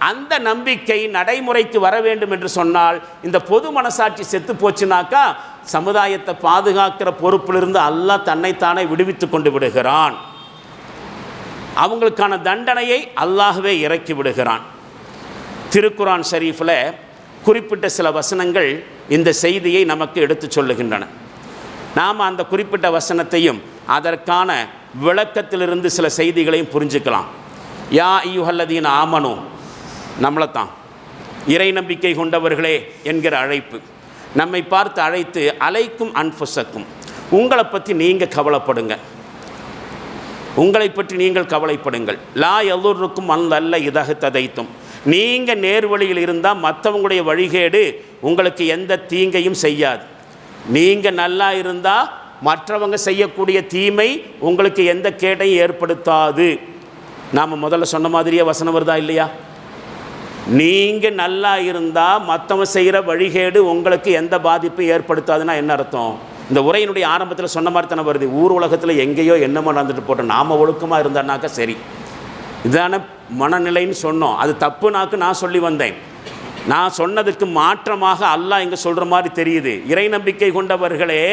A: அந்த நம்பிக்கை நடைமுறைக்கு வர வேண்டும் என்று சொன்னால் இந்த பொது மனசாட்சி செத்து போச்சுனாக்கா சமுதாயத்தை பாதுகாக்கிற பொறுப்பிலிருந்து அல்லாஹ் தன்னைத்தானே விடுவித்து கொண்டு விடுகிறான். அவங்களுக்கான தண்டனையை அல்லாஹ்வே இறக்கி விடுகிறான். திருக்குரான் ஷரீஃபில் குறிப்பிட்ட சில வசனங்கள் இந்த செய்தியை நமக்கு எடுத்து சொல்லுகின்றன. நாம் அந்த குறிப்பிட்ட வசனத்தையும் அதற்கான விளக்கத்திலிருந்து சில செய்திகளையும் புரிஞ்சுக்கலாம். யா ஐயுஹல்லதீன ஆமனு, நம்மளைத்தான் இறை நம்பிக்கை கொண்டவர்களே என்கிற அழைப்பு நம்மை பார்த்து அழைத்து, அலைக்கும் அன்ஃபுஸக்கும், உங்களை பற்றி நீங்கள் கவலைப்படுங்க, உங்களை பற்றி நீங்கள் கவலைப்படுங்கள். லா யதுர்ருக்கும் அல்ல இதஹ் ததைத்தும், நீங்கள் நேர்வழியில் இருந்தால் மற்றவங்களுடைய வழிகேடு உங்களுக்கு எந்த தீங்கையும் செய்யாது. நீங்கள் நல்லா இருந்தால் மற்றவங்க செய்யக்கூடிய தீமை உங்களுக்கு எந்த கேட்டையும் ஏற்படுத்தாது. நாம் முதல்ல சொன்ன மாதிரியே வசனம் வருதா இல்லையா? நீங்கள் நல்லா இருந்தால் மற்றவங்க செய்கிற வழிகேடு உங்களுக்கு எந்த பாதிப்பும் ஏற்படுத்தாதுன்னா என்ன அர்த்தம்? இந்த உரையினுடைய ஆரம்பத்தில் சொன்ன மாதிரி தானே வருது. ஊர் உலகத்தில் எங்கேயோ என்னமோ நடந்துட்டு போட்டோம், நாம் ஒழுக்கமாக இருந்தானாக்கா சரி, இதான மனநிலைன்னு சொன்னோம். அது தப்புனாக்கு நான் சொல்லி வந்தேன். நான் சொன்னதுக்கு மாற்றமாக அல்லாஹ் இங்கே சொல்கிற மாதிரி தெரியுது. இறை நம்பிக்கை கொண்டவர்களே,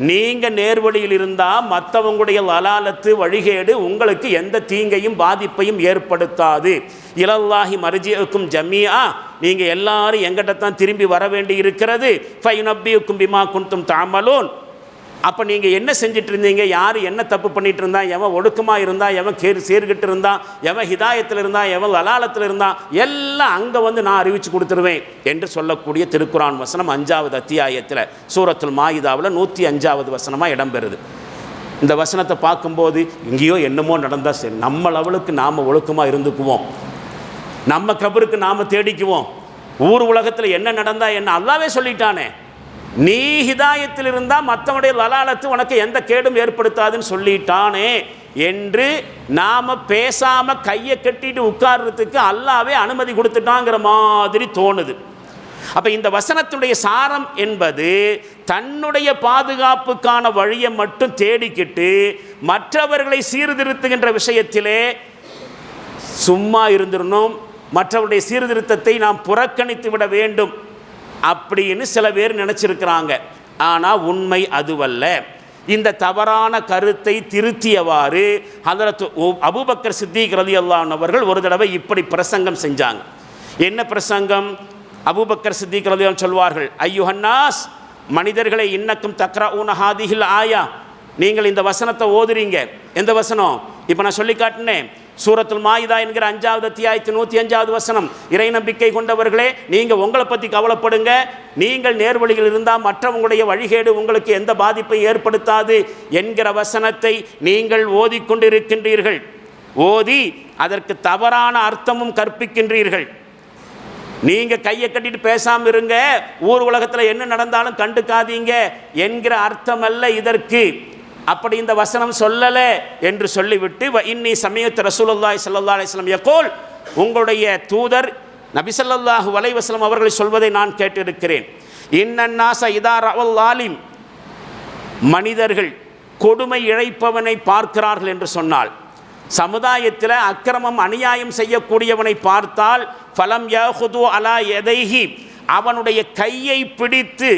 A: நீங்கள் நேர்வழியில் இருந்தால் மற்றவங்களுடைய லலாலத்து வழிகேடு உங்களுக்கு எந்த தீங்கையும் பாதிப்பையும் ஏற்படுத்தாது. இலல்லாஹி மர்ஜிஉக்கும் ஜமீஆ, நீங்கள் எல்லாரும் எங்கிட்ட தான் திரும்பி வர வேண்டி இருக்கிறது. ஃபயுனப்பியுக்கும் பிமா குன்தும் தஅமலூன், அப்போ நீங்கள் என்ன செஞ்சிட்டு இருந்தீங்க, யார் என்ன தப்பு பண்ணிகிட்டு இருந்தான், எவன் ஒடுக்கமாக இருந்தான், எவன் சேர்கிட்டு இருந்தான், எவன் ஹிதாயத்தில் இருந்தான், எவன் லலாலத்தில் இருந்தான், எல்லாம் அங்கே வந்து நான் அறிவித்து கொடுத்துருவேன் என்று சொல்லக்கூடிய திருக்குரான் வசனம் 5வது அத்தியாயத்தில் சூரத்துல் மாயிதாவில் 105வது வசனமாக இடம்பெறுது. இந்த வசனத்தை பார்க்கும்போது இங்கேயோ என்னமோ நடந்தால் சரி, நம்ம லெவலுக்கு நாம் ஒழுக்கமாக இருந்துக்குவோம், நம்ம கபருக்கு நாம் தேடிக்குவோம், ஊர் உலகத்தில் என்ன நடந்தால் என்ன, அல்லாவே சொல்லிட்டானே, நீ ஹிதாயத்தில் இருந்தால் மற்றவனுடைய லலாலத்து உனக்கு எந்த கேடும் ஏற்படுத்தாதுன்னு சொல்லிட்டானே என்று நாம் பேசாமல் கையை கட்டிட்டு உட்கார்றதுக்கு அல்லாவே அனுமதி கொடுத்துட்டாங்கிற மாதிரி தோணுது. அப்போ இந்த வசனத்துடைய சாரம் என்பது தன்னுடைய பாதுகாப்புக்கான வழியை மட்டும் தேடிக்கிட்டு மற்றவர்களை சீர்திருத்துகின்ற விஷயத்திலே சும்மா இருந்துடணும், மற்றவருடைய சீர்திருத்தத்தை நாம் புறக்கணித்து விட வேண்டும் அப்படின்னு சில பேர் நினச்சிருக்கிறாங்க. ஆனால் உண்மை அதுவல்ல. இந்த தவறான கருத்தை திருத்தியவாறு ஹதரத் அபூபக்கர் சித்திக் ரலியல்லாஹு அன்ஹு அவர்கள் ஒரு தடவை இப்படி பிரசங்கம் செஞ்சாங்க. என்ன பிரசங்கம்? அபூபக்கர் சித்திக் ரலியல்லாஹு அன்ஹு சொல்வார்கள், ஐயுஹன்னாஸ், மனிதர்களை, இன்னக்கும் தக்ரஊன ஹாதிஹில் ஆயா, நீங்கள் இந்த வசனத்தை ஓதுறீங்க. எந்த வசனம்? இப்போ நான் சொல்லி காட்டினேன், சூரத்துல் மாயிதா என்கிற 5வது அத்தியாயத்தின் 105வது வசனம், இறை நம்பிக்கை கொண்டவர்களே நீங்கள் உங்களை பற்றி கவலைப்படுங்க, நீங்கள் நேர்வழியில் இருந்தால் மற்றவங்களுடைய வழிகேடு உங்களுக்கு எந்த பாதிப்பை ஏற்படுத்தாது என்கிற வசனத்தை நீங்கள் ஓதிக்கொண்டிருக்கின்றீர்கள். ஓதி அதற்கு தவறான அர்த்தமும் கற்பிக்கின்றீர்கள். நீங்கள் கையை கட்டிட்டு பேசாமல் இருங்க, ஊர் உலகத்தில் என்ன நடந்தாலும் கண்டுக்காதீங்க என்கிற அர்த்தம் அல்ல இதற்கு. அப்படி இந்த வசனம் சொல்லலை என்று சொல்லிவிட்டு, இன்னி சமயத்து ரசூலுல்லாஹி ஸல்லல்லாஹு அலைஹி வஸல்லம் யகூல், உங்களுடைய தூதர் நபி ஸல்லல்லாஹு அலைஹி வஸல்லம் அவர்கள் சொல்வதை நான் கேட்டிருக்கிறேன். இன்னன்னாஸ இதா ரஅல் ஆலிம், மனிதர்கள் கொடுமை இழைப்பவனை பார்க்கிறார்கள் என்று சொன்னால், சமுதாயத்தில் அக்கிரமம் அநியாயம் செய்யக்கூடியவனை பார்த்தால், ஃபலம் யஹுது அலா யதைஹி, அவனுடைய கையை பிடித்து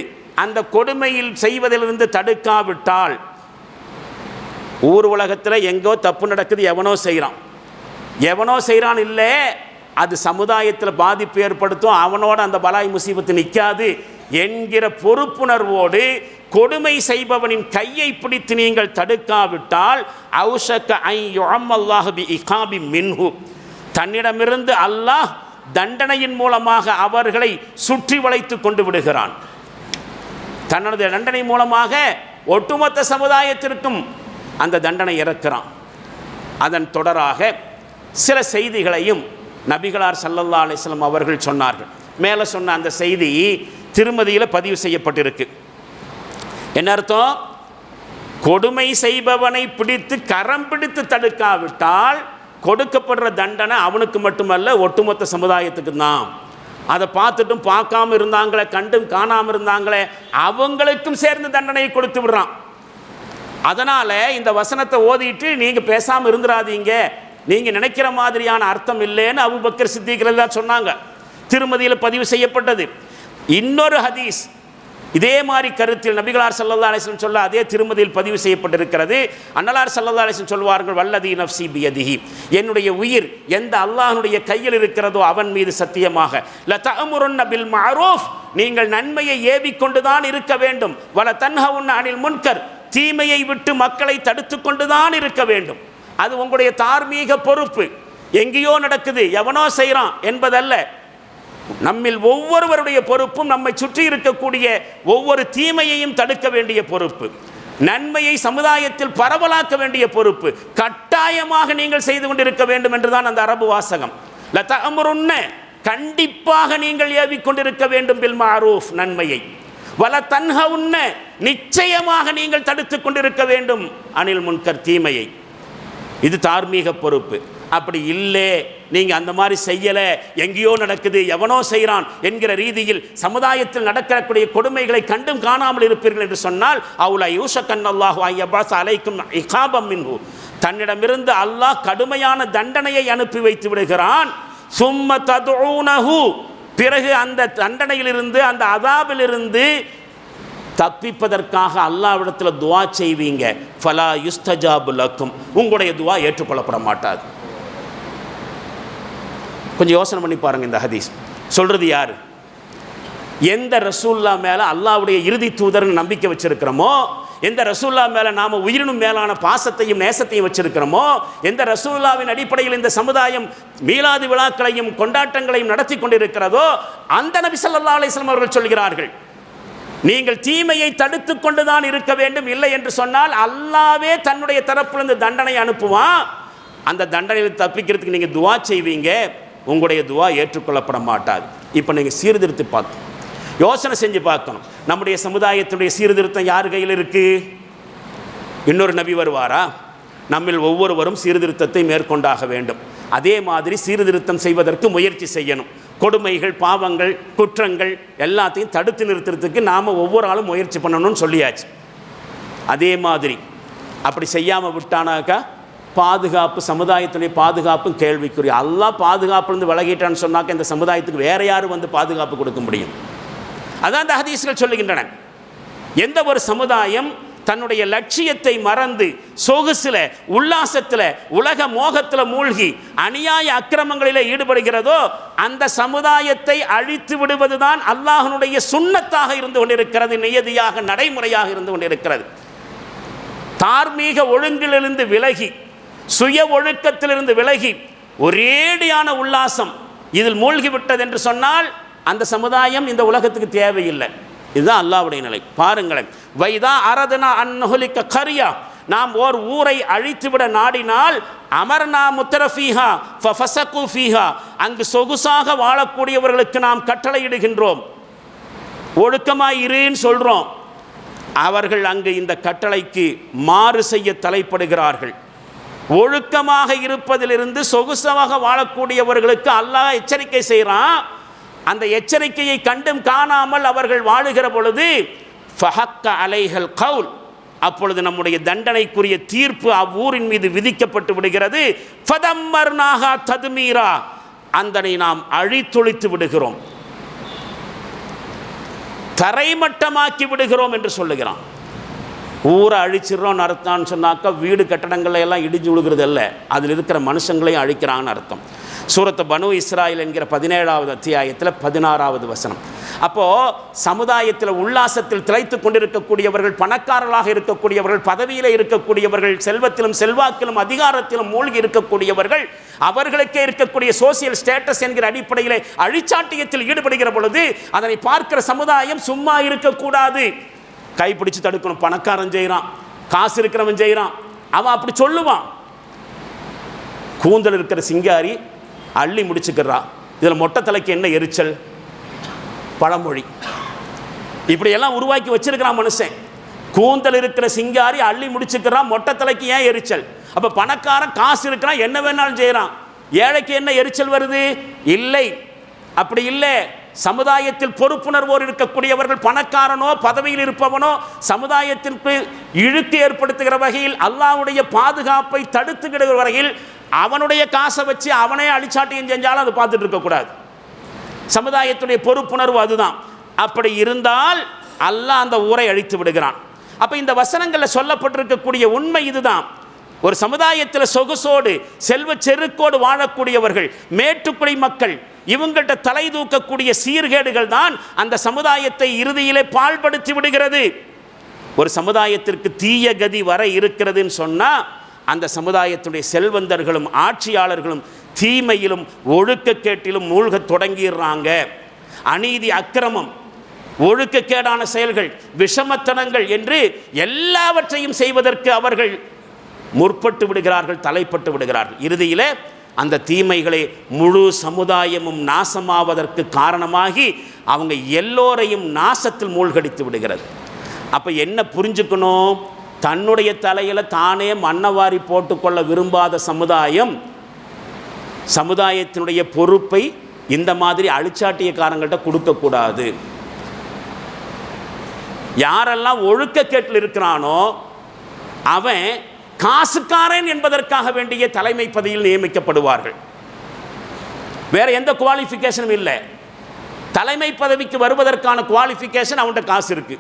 A: அந்த கொடுமையில் செய்வதிலிருந்து தடுக்காவிட்டால், ஊர் உலகத்தில் எங்கோ தப்பு நடக்குது, எவனோ செய்கிறான் இல்லை, அது சமுதாயத்தில் பாதிப்பு ஏற்படுத்தும், அவனோட அந்த பலாய் முசீபத்து நிற்காது என்கிற பொறுப்புணர்வோடு கொடுமை செய்பவனின் கையை பிடித்து நீங்கள் தடுக்காவிட்டால், அவுஷக ஐ யுஅம்மல்லாஹு பி இகாபி மின்ஹு, தன்னிடமிருந்து அல்லாஹ் தண்டனையின் மூலமாக அவர்களை சுற்றி வளைத்து கொண்டு விடுகிறான். தன்னது தண்டனை மூலமாக ஒட்டுமொத்த சமுதாயத்திற்கும் அந்த தண்டனை இறக்கிறான். அதன் தொடராக சில செய்திகளையும் நபிகளார் ஸல்லல்லாஹு அலைஹி வஸல்லம் அவர்கள் சொன்னார்கள். மேலே சொன்ன அந்த செய்தி திருமதியில் பதிவு செய்யப்பட்டிருக்கு. என்ன அர்த்தம்? கொடுமை செய்பவனை பிடித்து கரம் பிடித்து தடுக்காவிட்டால் கொடுக்கப்படுற தண்டனை அவனுக்கு மட்டுமல்ல, ஒட்டுமொத்த சமுதாயத்துக்கு தான். அதை பார்த்துட்டும் பார்க்காம இருந்தாங்களே, கண்டும் காணாமல் இருந்தாங்களே, அவங்களுக்கும் சேர்ந்து தண்டனையை கொடுத்து விடுறான். அதனால் இந்த வசனத்தை ஓதிட்டு நீங்கள் பேசாமல் இருந்துடாதீங்க, நீங்கள் நினைக்கிற மாதிரியான அர்த்தம் இல்லைன்னு அபூபக்கர் சித்திக் ரலியல்லாஹு சொன்னாங்க. திருமதியில் பதிவு செய்யப்பட்டது. இன்னொரு ஹதீஸ் இதே மாதிரி கருத்தில் நபிகளார் ஸல்லல்லாஹு அலைஹி வஸல்லம் சொல்ல அதே திருமதியில் பதிவு செய்யப்பட்டிருக்கிறது. அன்னலார் ஸல்லல்லாஹு அலைஹி வஸல்லம் சொல்வார்கள், வல்லதி நஃப்ஸி பியதிஹி, என்னுடைய உயிர் எந்த அல்லாஹ்வுடைய கையில் இருக்கிறதோ அவன் மீது சத்தியமாக, லதஅமுருன்ன பில் மஅரூஃப், நீங்கள் நன்மையை ஏவிக்கொண்டுதான் இருக்க வேண்டும், வல தன்ஹவுன்ன அனில் முன்கர், தீமையை விட்டு மக்களை தடுத்து கொண்டுதான் இருக்க வேண்டும். அது உங்களுடைய தார்மீக பொறுப்பு. எங்கேயோ நடக்குது, எவனோ செய்கிறான் என்பதல்ல. நம்மில் ஒவ்வொருவருடைய பொறுப்பும் நம்மை சுற்றி இருக்கக்கூடிய ஒவ்வொரு தீமையையும் தடுக்க வேண்டிய பொறுப்பு, நன்மையை சமுதாயத்தில் பரவலாக்க வேண்டிய பொறுப்பு கட்டாயமாக நீங்கள் செய்து கொண்டிருக்க வேண்டும் என்றுதான் அந்த அரபு வாசகம். லதஅமுருன்ன, கண்டிப்பாக நீங்கள் ஏவிக்கொண்டிருக்க வேண்டும், பில் மஅரூஃப், நன்மையை, வல தன்ஹவுன்ன, நிச்சயமாக நீங்கள் தடுத்து கொண்டிருக்க வேண்டும், அனில் முன்கர், தீமையை. இது தார்மீக பொறுப்பு. அப்படி இல்லை, நீங்கள் அந்த மாதிரி செய்யலை, எங்கேயோ நடக்குது, எவனோ செய்கிறான் என்கிற ரீதியில் சமுதாயத்தில் நடக்கக்கூடிய கொடுமைகளை கண்டும் காணாமல் இருப்பீர்கள் என்று சொன்னால், அவுலா யூஷக்கன்னல்லாஹு அய்யபாஸ் அலைக்கும் இகாபம் மின்ஹு, தன்னிடமிருந்து அல்லாஹ் கடுமையான தண்டனையை அனுப்பி வைத்து விடுகிறான். சும்ம ததுஊனஹு, பிறகு அந்த தண்டனையிலிருந்து அந்த அதாபிலிருந்து தப்பிப்பதற்காக அல்லாஹ்விடத்தில் துஆ செய்வீங்க, ஃபலா யுஸ்தஜாபு லக்கும், உங்களுடைய துஆ ஏற்றுக்கொள்ளப்பட மாட்டாது. கொஞ்சம் யோசனை பண்ணி பாருங்க. இந்த ஹதீஸ் சொல்றது யாரு? எந்த ரசூல்லா மேலே அல்லாஹ்வுடைய இறுதி தூதர்னு நம்பிக்கை வச்சிருக்கிறோமோ, எந்த ரசூல்லா மேலே நாம் உயிரினும் மேலான பாசத்தையும் நேசத்தையும் வச்சிருக்கிறோமோ, எந்த ரசூல்லாவின் அடிப்படையில் இந்த சமுதாயம் மீலாது விழாக்களையும் கொண்டாட்டங்களையும் நடத்தி கொண்டிருக்கிறதோ, அந்த நபி ஸல்லல்லாஹு அலைஹி வஸல்லம் அவர்கள் சொல்கிறார்கள், நீங்கள் தீமையை தடுத்து கொண்டுதான் இருக்க வேண்டும். இல்லை என்று சொன்னால் அல்லாஹ்வே தன்னுடைய தரப்பிலிருந்து தண்டனை அனுப்புவான். அந்த தண்டனையில் தப்பிக்கிறதுக்கு நீங்கள் துஆ செய்வீங்க, உங்களுடைய துஆ ஏற்றுக்கொள்ளப்பட மாட்டாது. இப்போ நீங்கள் சீர்திருத்தி பார்த்து யோசனை செஞ்சு பார்க்கணும். நம்முடைய சமுதாயத்துடைய சீர்திருத்தம் யார் கையில் இருக்குது? இன்னொரு நபி வருவாரா? நம்மில் ஒவ்வொருவரும் சீர்திருத்தத்தை மேற்கொண்டாக வேண்டும். அதே மாதிரி சீர்திருத்தம் செய்வதற்கு முயற்சி செய்யணும். கொடுமைகள், பாவங்கள், குற்றங்கள் எல்லாத்தையும் தடுத்து நிறுத்துறதுக்கு நாம் ஒவ்வொரு ஆளும் முயற்சி பண்ணணும்னு சொல்லியாச்சு. அதே மாதிரி அப்படி செய்யாமல் விட்டானாக்கா பாதுகாப்பு, சமுதாயத்துடைய பாதுகாப்பும் கேள்விக்குரிய. அல்லாஹ் பாதுகாப்புலேருந்து விலகிட்டான்னு சொன்னாக்க இந்த சமுதாயத்துக்கு வேற யார் வந்து பாதுகாப்பு கொடுக்க முடியும்? அதான் அந்த ஹதீஸ்கள் சொல்லுகின்றன. எந்த ஒரு சமுதாயம் தன்னுடைய லட்சியத்தை மறந்து சொகுசில், உல்லாசத்தில், உலக மோகத்தில் மூழ்கி அநியாய அக்கிரமங்களில் ஈடுபடுகிறதோ, அந்த சமுதாயத்தை அழித்து விடுவதுதான் அல்லாஹ்வுடைய சுன்னத்தாக இருந்து கொண்டிருக்கிறது, நியதியாக, நடைமுறையாக இருந்து கொண்டிருக்கிறது. தார்மீக ஒழுங்கிலிருந்து விலகி சுய ஒழுக்கத்திலிருந்து விலகி ஒரேடியான உல்லாசம் இதில் மூழ்கிவிட்டது என்று சொன்னால் அந்த சமுதாயம் இந்த உலகத்துக்கு தேவையில்லை. இதுதான் அல்லாஹ்வுடைய நிலை. பாருங்களேன், வைதா அரதனா அன்ஹுலிக கரியா, நாம் ஓர் ஊரை அழித்துவிட நாடினால் அமர்னா முத்தரஃபீஹா ஃபஃபஸகு ஃபீஹா, அங்கு சொகுசாக வாழக்கூடியவர்களுக்கு நாம் கட்டளையிடுகின்றோம், ஒழுக்கமாய் இருன்னு சொல்கிறோம். அவர்கள் அங்கு இந்த கட்டளைக்கு மாறு செய்ய தலைப்படுகிறார்கள். ஒழுக்கமாக இருப்பதிலிருந்து சொகுசாக வாழக்கூடியவர்களுக்கு அல்லாஹ் எச்சரிக்கை செய்கிறான். அந்த எச்சரிக்கையை கண்டும் காணாமல் அவர்கள் வாழுகிற பொழுது ஃபஹக்க அலைஹல் கவுல், அப்பொழுது நம்முடைய தண்டனைக்குரிய தீர்ப்பு அவ்வூரின் மீது விதிக்கப்பட்டு விடுகிறது. ஃபதம்மர்னாஹா தத்மீரா, அதனை நாம் அழித்தொழித்து விடுகிறோம், தரைமட்டமாக்கி விடுகிறோம் என்று சொல்லுகிறான். ஊரை அழிச்சிடறோம்னு அர்த்தம்னு சொன்னாக்கா வீடு கட்டடங்களை எல்லாம் இடிஞ்சு விழுகிறது அல்ல, அதில் இருக்கிற மனுஷங்களையும் அழிக்கிறான்னு அர்த்தம். சூரத்து பனு இஸ்ராயில் என்கிற 17வது அத்தியாயத்தில் 16வது வசனம். அப்போது சமுதாயத்தில் உல்லாசத்தில் திளைத்து கொண்டிருக்கக்கூடியவர்கள், பணக்காரர்களாக இருக்கக்கூடியவர்கள், பதவியில் இருக்கக்கூடியவர்கள், செல்வத்திலும் செல்வாக்கிலும் அதிகாரத்திலும் மூழ்கி இருக்கக்கூடியவர்கள், அவர்களுக்கே இருக்கக்கூடிய சோசியல் ஸ்டேட்டஸ் என்கிற அடிப்படையில் அழிச்சாட்டியத்தில் ஈடுபடுகிற பொழுது அதனை பார்க்கிற சமுதாயம் சும்மா இருக்கக்கூடாது, கைப்பிடிச்சு தடுக்கணும். பணக்காரன் செய்கிறான், காசு இருக்கிறவன் செய்கிறான், அவன் அப்படி சொல்லுவான். கூந்தல் இருக்கிற சிங்காரி அள்ளி முடிச்சுக்கிறா, இதில் மொட்டை தலைக்கு என்ன எரிச்சல், பழமொழி இப்படியெல்லாம் உருவாக்கி வச்சிருக்கிறான் மனுஷன். கூந்தல் இருக்கிற சிங்காரி அள்ளி முடிச்சுக்கிறான், மொட்டை தலைக்கு ஏன் எரிச்சல்? அப்போ பணக்காரன் காசு இருக்கிறான், என்ன வேணாலும் செய்கிறான், ஏழைக்கு என்ன எரிச்சல் வருது? இல்லை, அப்படி இல்லை. சமுதாயத்தில் பொறுப்புணர்வோர் இருக்கக்கூடியவர்கள், பணக்காரனோ பதவியில் இருப்பவனோ சமுதாயத்திற்கு இழுக்கு ஏற்படுத்துகிற வகையில், அல்லாஹ்வுடைய பாதுகாப்பை தடுத்துக்கிற வகையில் அவனுடைய காசை வச்சு அவனே அழிச்சாட்டியம் செஞ்சாலும் அதை பார்த்துட்டு இருக்கக்கூடாது. சமுதாயத்துடைய பொறுப்புணர்வு அதுதான். அப்படி இருந்தால் அல்லாஹ் அந்த ஊரை அழித்து விடுகிறான். அப்போ இந்த வசனங்களில் சொல்லப்பட்டிருக்கக்கூடிய உண்மை இதுதான். ஒரு சமுதாயத்தில் சொகுசோடு செல்வ செருக்கோடு வாழக்கூடியவர்கள், மேட்டுக்குடி மக்கள், இவங்கள்ட்ட தலை தூக்கக்கூடிய சீர்கேடுகள் தான் அந்த சமுதாயத்தை இறுதியிலே பாழ்படுத்தி விடுகிறது. ஒரு சமுதாயத்திற்கு தீய கதி வர இருக்கிறதுன்னு சொன்னால் அந்த சமுதாயத்துடைய செல்வந்தர்களும் ஆட்சியாளர்களும் தீமையிலும் ஒழுக்கக்கேட்டிலும் மூழ்கத் தொடங்கிடுறாங்க. அநீதி, அக்கிரமம், ஒழுக்கக்கேடான செயல்கள், விஷமத்தனங்கள் என்று எல்லாவற்றையும் செய்வதற்கு அவர்கள் முற்பட்டு விடுகிறார்கள், தலைப்பட்டு விடுகிறார்கள். இறுதியில் அந்த தீமைகளை முழு சமுதாயமும் நாசமாவதற்கு காரணமாகி அவங்க எல்லோரையும் நாசத்தில் மூழ்கடித்து விடுகிறது. அப்போ என்ன புரிஞ்சுக்கணும்? தன்னுடைய தலையில் தானே மண்ணவாரி போட்டுக்கொள்ள விரும்பாத சமுதாயம் சமுதாயத்தினுடைய பொறுப்பை இந்த மாதிரி அழிச்சாட்டியக்காரங்கள்ட்ட கொடுக்கக்கூடாது. யாரெல்லாம் ஒழுக்கக்கேட்டில் இருக்கிறானோ அவன் காசுக்காரன் என்பதற்காக வேண்டிய தலைமை பதவியில் நியமிக்கப்படுவார்கள். வேற எந்த குவாலிஃபிகேஷனும் இல்லை. தலைமை பதவிக்கு வருவதற்கான குவாலிஃபிகேஷன் அவன்கிட்ட காசு இருக்கு.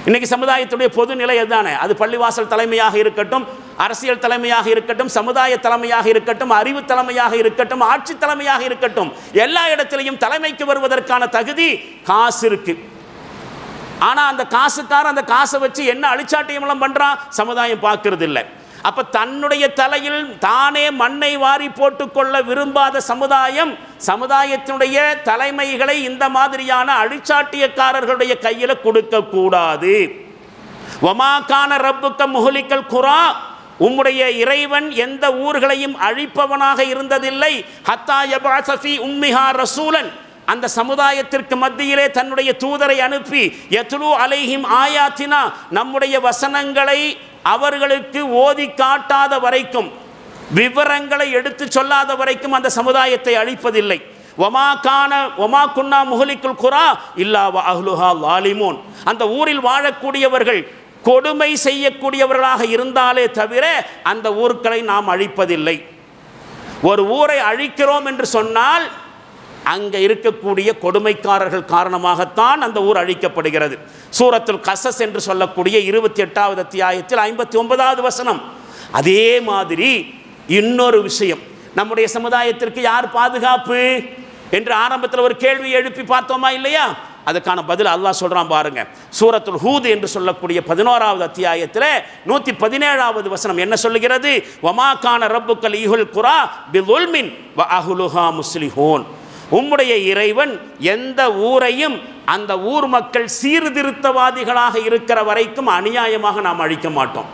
A: இன்னைக்கு சமுதாயத்துடைய பொது நிலை அதுதானே. அது பள்ளிவாசல் தலைமையாக இருக்கட்டும், அரசியல் தலைமையாக இருக்கட்டும், சமுதாய தலைமையாக இருக்கட்டும், அறிவு தலைமையாக இருக்கட்டும், ஆட்சி தலைமையாக இருக்கட்டும், எல்லா இடத்திலையும் தலைமைக்கு வருவதற்கான தகுதி காசு இருக்கு. ஆனால் அந்த காசுக்காரன் அந்த காசை வச்சு என்ன அழிச்சாட்டியமெல்லாம் பண்ணுறான் சமுதாயம் பார்க்கறது இல்லை. அப்போ தன்னுடைய தலையில் தானே மண்ணை வாரி போட்டுக்கொள்ள விரும்பாத சமுதாயம் சமுதாயத்தினுடைய தலைமைகளை இந்த மாதிரியான அழிச்சாட்டியக்காரர்களுடைய கையில் கொடுக்கக்கூடாது. வமாகான ரப்புக்க முஹலிக்கல் குரா, உம்முடைய இறைவன் எந்த ஊர்களையும் அழிப்பவனாக இருந்ததில்லை. ஹத்தா யபஅஸ ஃபீ உம்மிஹா ரசூலன், அந்த சமுதாயத்திற்கு மத்தியிலே தன்னுடைய தூதரை அனுப்பி யத்லு அலைஹிம் ஆயாத்தினா, நம்முடைய வசனங்களை அவர்களுக்கு ஓதி காட்டாத வரைக்கும், விவரங்களை எடுத்து சொல்லாத வரைக்கும் அந்த சமுதாயத்தை அழிப்பதில்லை. வமா குன்னா முஹலிக்குல் குரா இல்லா வ அஹ்லுஹா லாலிமூன், அந்த ஊரில் வாழக்கூடியவர்கள் கொடுமை செய்யக்கூடியவர்களாக இருந்தாலே தவிர அந்த ஊர்களை நாம் அழிப்பதில்லை. ஒரு ஊரை அழிக்கிறோம் என்று சொன்னால் அங்கே இருக்கக்கூடிய கொடுமைக்காரர்கள் காரணமாகத்தான் அந்த ஊர் அழிக்கப்படுகிறது. சூரத்துல் கஸஸ் என்று சொல்லக்கூடிய 28வது அத்தியாயத்தில் 59வது வசனம். அதே மாதிரி இன்னொரு விஷயம், நம்முடைய சமுதாயத்திற்கு யார் பாதுகாப்பு என்று ஆரம்பத்தில் ஒரு கேள்வி எழுப்பி பார்த்தோமா இல்லையா? அதுக்கான பதில் அல்லாஹ் சொல்கிறான் பாருங்க. சூரத்துல் ஹூத் என்று சொல்லக்கூடிய 11வது அத்தியாயத்தில் 117வது வசனம் என்ன சொல்லுகிறது? வமா கான ரப்புக்கல் யுஹ்லில் குரா பிதுல்மின் வ அஹ்லுஹா முஸ்லிஹூன். உம்முடைய இறைவன் எந்த ஊரையும் அந்த ஊர் மக்கள் சீர்திருத்தவாதிகளாக இருக்கிற வரைக்கும் அநியாயமாக நாம் அழிக்க மாட்டோம்.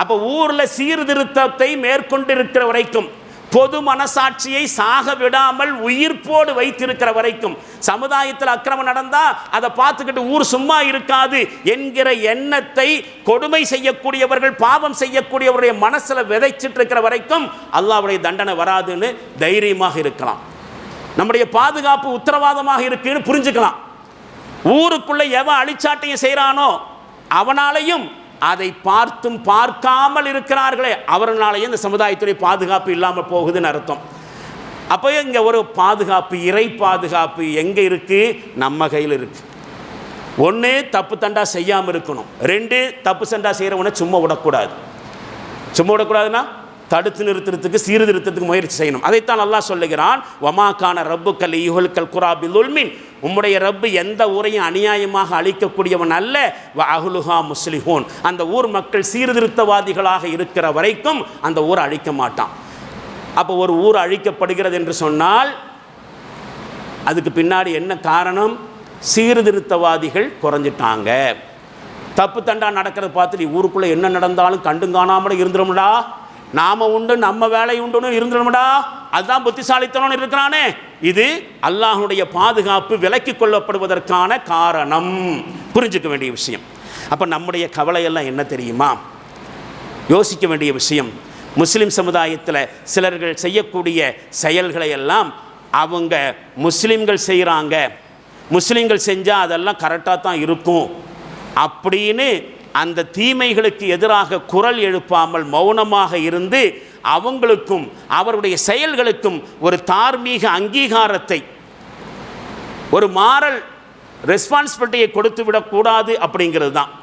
A: அப்போ ஊரில் சீர்திருத்தத்தை மேற்கொண்டிருக்கிற வரைக்கும், பொது மனசாட்சியை சாக விடாமல் உயிர்ப்போடு வைத்திருக்கிற வரைக்கும், சமுதாயத்தில் அக்கிரமம் நடந்தால் அதை பார்த்துக்கிட்டு ஊர் சும்மா இருக்காது என்கிற எண்ணத்தை கொடுமை செய்யக்கூடியவர்கள், பாவம் செய்யக்கூடியவருடைய மனசில் விதைச்சிட்டு இருக்கிற வரைக்கும் அல்லாஹ்வுடைய தண்டனை வராதுன்னு தைரியமாக இருக்கலாம். நம்முடைய பாதுகாப்பு உத்தரவாதமாக இருக்குன்னு புரிஞ்சுக்கலாம். ஊருக்குள்ளே எவன் அழிச்சாட்டையும் செய்கிறானோ அவனாலையும் அதை பார்த்தும் பார்க்காமல் இருக்கிறார்களே அவர்களாலேயும் இந்த சமுதாயத்துடைய பாதுகாப்பு இல்லாமல் போகுதுன்னு அர்த்தம். அப்போ இங்கே ஒரு பாதுகாப்பு, இறை பாதுகாப்பு எங்கே இருக்குது? நம்ம கையில் இருக்குது. ஒன்று, தப்பு தண்டா செய்யாமல் இருக்கணும். 2, தப்பு சண்டா செய்கிறவனை சும்மா விடக்கூடாது. சும்மா விடக்கூடாதுன்னா தடுத்து நிறுத்துறதுக்கு, சீர்திருத்தத்துக்கு முயற்சி செய்யணும். அதைத்தான் அல்லாஹ் சொல்லுகிறான், வமாக்கான ரப்புக்கல் யுஹ்லில் குரா பிதுல்மின். உம்முடைய ரப்பு எந்த ஊரையும் அநியாயமாக அழிக்கக்கூடியவன் அல்ல. வ அஹ்லுஹா முஸ்லிஹூன். அந்த ஊர் மக்கள் சீர்திருத்தவாதிகளாக இருக்கிற வரைக்கும் அந்த ஊரை அழிக்க மாட்டான். அப்போ ஒரு ஊர் அழிக்கப்படுகிறது என்று சொன்னால் அதுக்கு பின்னாடி என்ன காரணம்? சீர்திருத்தவாதிகள் குறைஞ்சிட்டாங்க. தப்பு தண்டா நடக்கிறத பார்த்துட்டு ஊருக்குள்ளே என்ன நடந்தாலும் கண்டும் காணாமல் இருந்துடும்டா, நாம உண்டு நம்ம வேலை உண்டுன்னு இருந்துடும்டா, அதுதான் புத்திசாலித்தனம் இருக்கிறானே. இது அல்லாஹ்வுடைய பாதுகாப்பு விலக்கி கொள்ளப்படுவதற்கான காரணம். புரிஞ்சுக்க வேண்டிய விஷயம். அப்போ நம்முடைய கவலையெல்லாம் என்ன தெரியுமா? யோசிக்க வேண்டிய விஷயம். முஸ்லீம் சமுதாயத்தில் சிலர்கள் செய்யக்கூடிய செயல்களை எல்லாம் அவங்க முஸ்லீம்கள் செய்கிறாங்க, முஸ்லீம்கள் செஞ்சால் அதெல்லாம் கரெக்டாக தான் இருக்கும் அப்படின்னு அந்த தீமைகளுக்கு எதிராக குரல் எழுப்பாமல் மௌனமாக இருந்து அவங்களுக்கும் அவருடைய செயல்களுக்கும் ஒரு தார்மீக அங்கீகாரத்தை, ஒரு மாரல் ரெஸ்பான்சிபிலிட்டியை கொடுத்து விடக்கூடாது அப்படிங்கிறது தான்.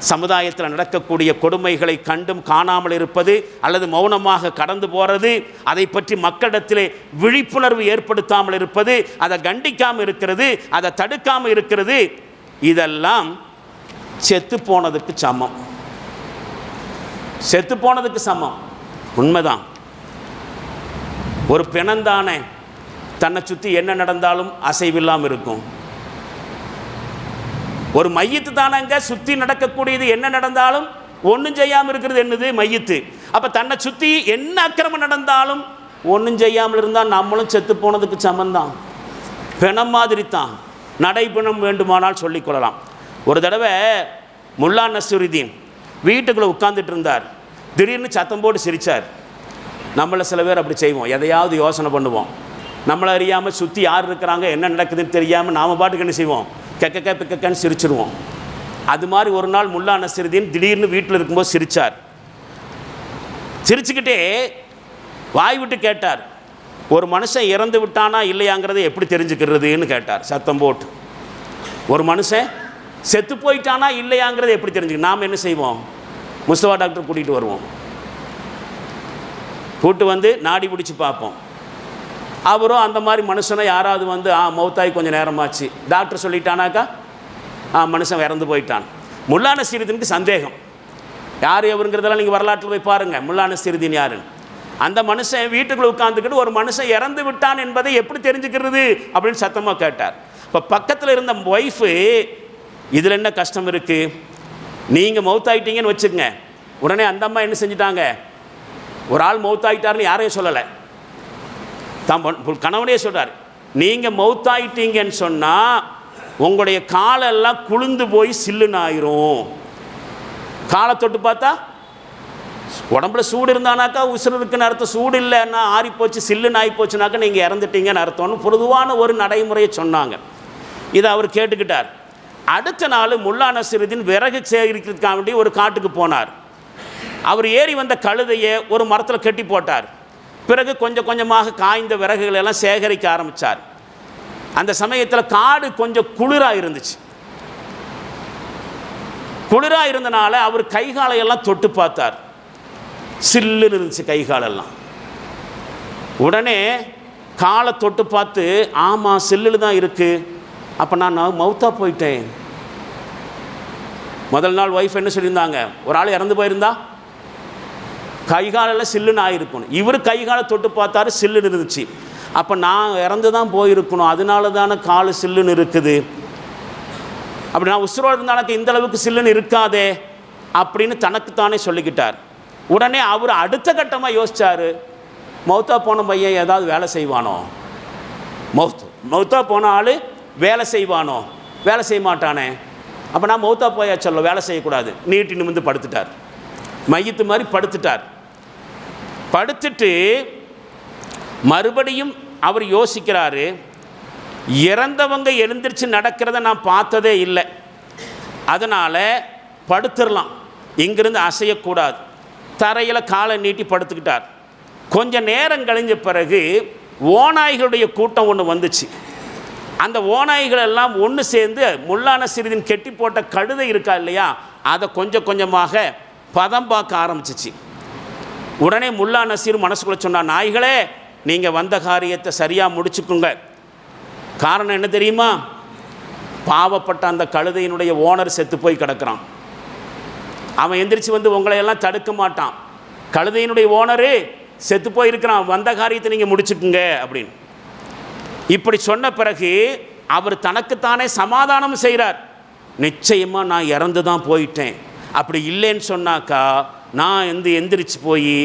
A: சமுதாயத்தில் நடக்கக்கூடிய கொடுமைகளை கண்டும் காணாமல் இருப்பது அல்லது மௌனமாக கடந்து போகிறது, அதை பற்றி மக்களிடத்திலே விழிப்புணர்வு ஏற்படுத்தாமல் இருப்பது, அதை கண்டிக்காமல் இருக்கிறது, அதை தடுக்காமல் இருக்கிறது, இதெல்லாம் செத்து போனதுக்கு சமம். செத்து போனதுக்கு சமம். உண்மைதான். ஒரு பிணந்தானே தன்னை சுற்றி என்ன நடந்தாலும் அசைவில்லாமல் இருக்கும். ஒரு மையத்து தானங்க சுற்றி நடக்கக்கூடியது என்ன நடந்தாலும் ஒன்றும் செய்யாமல் இருக்கிறது என்னது? மையத்து. அப்போ தன்னை சுற்றி என்ன அக்கிரமம் நடந்தாலும் ஒன்றும் செய்யாமல் இருந்தால் நம்மளும் செத்து போனதுக்கு சமந்தான். பிணம் மாதிரி தான். நடைப்பிணம் வேண்டுமானால் சொல்லிக்கொள்ளலாம். ஒரு தடவை முல்லா நஸ்ருதீன் வீட்டுக்குள்ளே உட்கார்ந்துட்டு இருந்தார். திடீர்னு சத்தம் போட்டு சிரித்தார். நம்மளை சில பேர் அப்படி செய்வோம், எதையாவது யோசனை பண்ணுவோம். நம்மளை அறியாமல் சுற்றி யார் இருக்கிறாங்க என்ன நடக்குதுன்னு தெரியாமல் நாம் பாட்டுக்கு என்ன செய்வோம்? கெக்க பிக்கன்னு சிரிச்சிருவோம். அது மாதிரி ஒரு நாள் முல்லா நஸ்ருதீன் திடீர்னு வீட்டில் இருக்கும்போது சிரித்தார். சிரிச்சுக்கிட்டே வாய் விட்டு கேட்டார், ஒரு மனுஷன் இறந்து விட்டானா இல்லையாங்கிறத எப்படி தெரிஞ்சுக்கிறதுன்னு கேட்டார் சத்தம் போட்டு. ஒரு மனுஷன் செத்து போயிட்டானா இல்லையாங்கிறத எப்படி தெரிஞ்சுக்க? நாம் என்ன செய்வோம்? முஸ்தபா டாக்டர் கூட்டிகிட்டு வருவோம். கூட்டு வந்து நாடி பிடிச்சி பார்ப்போம். அவரும் அந்த மாதிரி மனுஷனை யாராவது வந்து மௌத்தாய் கொஞ்சம் நேரமாச்சு டாக்டர் சொல்லிட்டானாக்கா மனுஷன் இறந்து போயிட்டான். முல்லா நஸ்ருதீனுக்கு சந்தேகம். யார் எவருங்கிறதெல்லாம் நீங்கள் வரலாற்றில் போய் பாருங்கள், முல்லா நஸ்ருதீன் யாருன்னு. அந்த மனுஷன் வீட்டுக்குள்ளே உட்காந்துக்கிட்டு ஒரு மனுஷன் இறந்து விட்டான் என்பதை எப்படி தெரிஞ்சுக்கிறது அப்படின்னு சத்தமாக கேட்டார். இப்போ பக்கத்தில் இருந்த ஒய்ஃபு, இதில் என்ன கஷ்டம் இருக்குது, நீங்கள் மௌத்தாயிட்டீங்கன்னு வச்சுக்கங்க. உடனே அந்த அம்மா என்ன செஞ்சிட்டாங்க, ஒரு ஆள் மௌத்தாயிட்டாருன்னு யாரையும் சொல்லலை, கணவனே சொல்கிறார், நீங்கள் மௌத்தாயிட்டீங்கன்னு சொன்னால் உங்களுடைய காலெல்லாம் குளிர்ந்து போய் சில்லுன்னு ஆயிரும். காலை தொட்டு பார்த்தா உடம்புல சூடு இருந்தானாக்கா உசுறு இருக்குன்னு அர்த்தம், சூடு இல்லைன்னா ஆறிப்போச்சு சில்லுன்னு ஆகிப்போச்சுனாக்கா நீங்கள் இறந்துட்டீங்கன்னு அர்த்தம்னு பொதுவான ஒரு நடைமுறையை சொன்னாங்க. இதை அவர் கேட்டுக்கிட்டார். அடுத்த நாள் முல்லா நஸ்ருதீன் விறகு சேகரிக்கிறதுக்காக வேண்டி ஒரு காட்டுக்கு போனார். அவர் ஏறி வந்த கழுதையை ஒரு மரத்தில் கட்டி போட்டார். பிறகு கொஞ்சம் கொஞ்சமாக காய்ந்த விறகுகளை எல்லாம் சேகரிக்க ஆரம்பித்தார். அந்த சமயத்தில் காடு கொஞ்சம் குளிராக இருந்துச்சு. குளிராக இருந்தனால அவர் கைகாலையெல்லாம் தொட்டு பார்த்தார். சில்லுன்னு இருந்துச்சு கைகாலெல்லாம். உடனே காலை தொட்டு பார்த்து, ஆமாம் சில்லுன்னு தான் இருக்குது, அப்போ நான் மௌத்தா போயிட்டேன். முதல் நாள் ஒய்ஃப் என்ன சொல்லியிருந்தாங்க, ஒரு ஆள் இறந்து போயிருந்தா கைகாலெல்லாம் சில்லுன்னு ஆகிருக்கணும். இவர் கைகாலை தொட்டு பார்த்தாரு, சில்லுன்னு இருந்துச்சு. அப்போ நான் இறந்து தான் போயிருக்கணும், அதனால தானே காலு சில்லுன்னு இருக்குது. அப்படி நான் உசுரோடு இருந்தாலும் இந்த அளவுக்கு சில்லுன்னு இருக்காதே அப்படின்னு தனக்குத்தானே சொல்லிக்கிட்டார். உடனே அவர் அடுத்த கட்டமாக யோசித்தார், மௌத்தா போன பையன் ஏதாவது வேலை செய்வானோ, மௌத்தா போன ஆள் வேலை செய்வானோ, வேலை செய்ய மாட்டானே, அப்போ நான் மௌத்தா போயா சொல்ல வேலை செய்யக்கூடாது. நீட்டி நிமிந்து படுத்துட்டார், மையத்து மாதிரி படுத்துட்டார். படுத்துட்டு மறுபடியும் அவர் யோசிக்கிறாரு, இறந்தவங்க எழுந்திரிச்சு நடக்கிறத நான் பார்த்ததே இல்லை, அதனால் படுத்துடலாம், இங்கிருந்து அசையக்கூடாது. தரையில் காலை நீட்டி படுத்துக்கிட்டார். கொஞ்சம் நேரம் கழிஞ்ச பிறகு ஓநாய்களுடைய கூட்டம் ஒன்று வந்துச்சு. அந்த ஓநாய்கள் எல்லாம் ஒன்று சேர்ந்து முல்லா நசீருதீன் கெட்டி போட்ட கழுதை இருக்கா இல்லையா, அதை கொஞ்சம் கொஞ்சமாக பதம் பார்க்க ஆரம்பிச்சிச்சு. உடனே முல்லா நசீர் மனசுக்குள்ள சொன்னார், நாய்களே நீங்கள் வந்த காரியத்தை சரியாக முடிச்சுக்குங்க. காரணம் என்ன தெரியுமா, பாவப்பட்ட அந்த கழுதையினுடைய ஓனர் செத்து போய் கிடக்கிறான். அவன் எந்திரிச்சு வந்து உங்களையெல்லாம் தடுக்க மாட்டான். கழுதையினுடைய ஓனரு செத்து போயிருக்கிறான், வந்த காரியத்தை நீங்கள் முடிச்சுக்குங்க அப்படின்னு. இப்படி சொன்ன பிறகு அவர் தனக்குத்தானே சமாதானம் செய்கிறார். நிச்சயமாக நான் இறந்து தான் போயிட்டேன், அப்படி இல்லைன்னு சொன்னாக்கா நான் எந்திரிச்சு போய்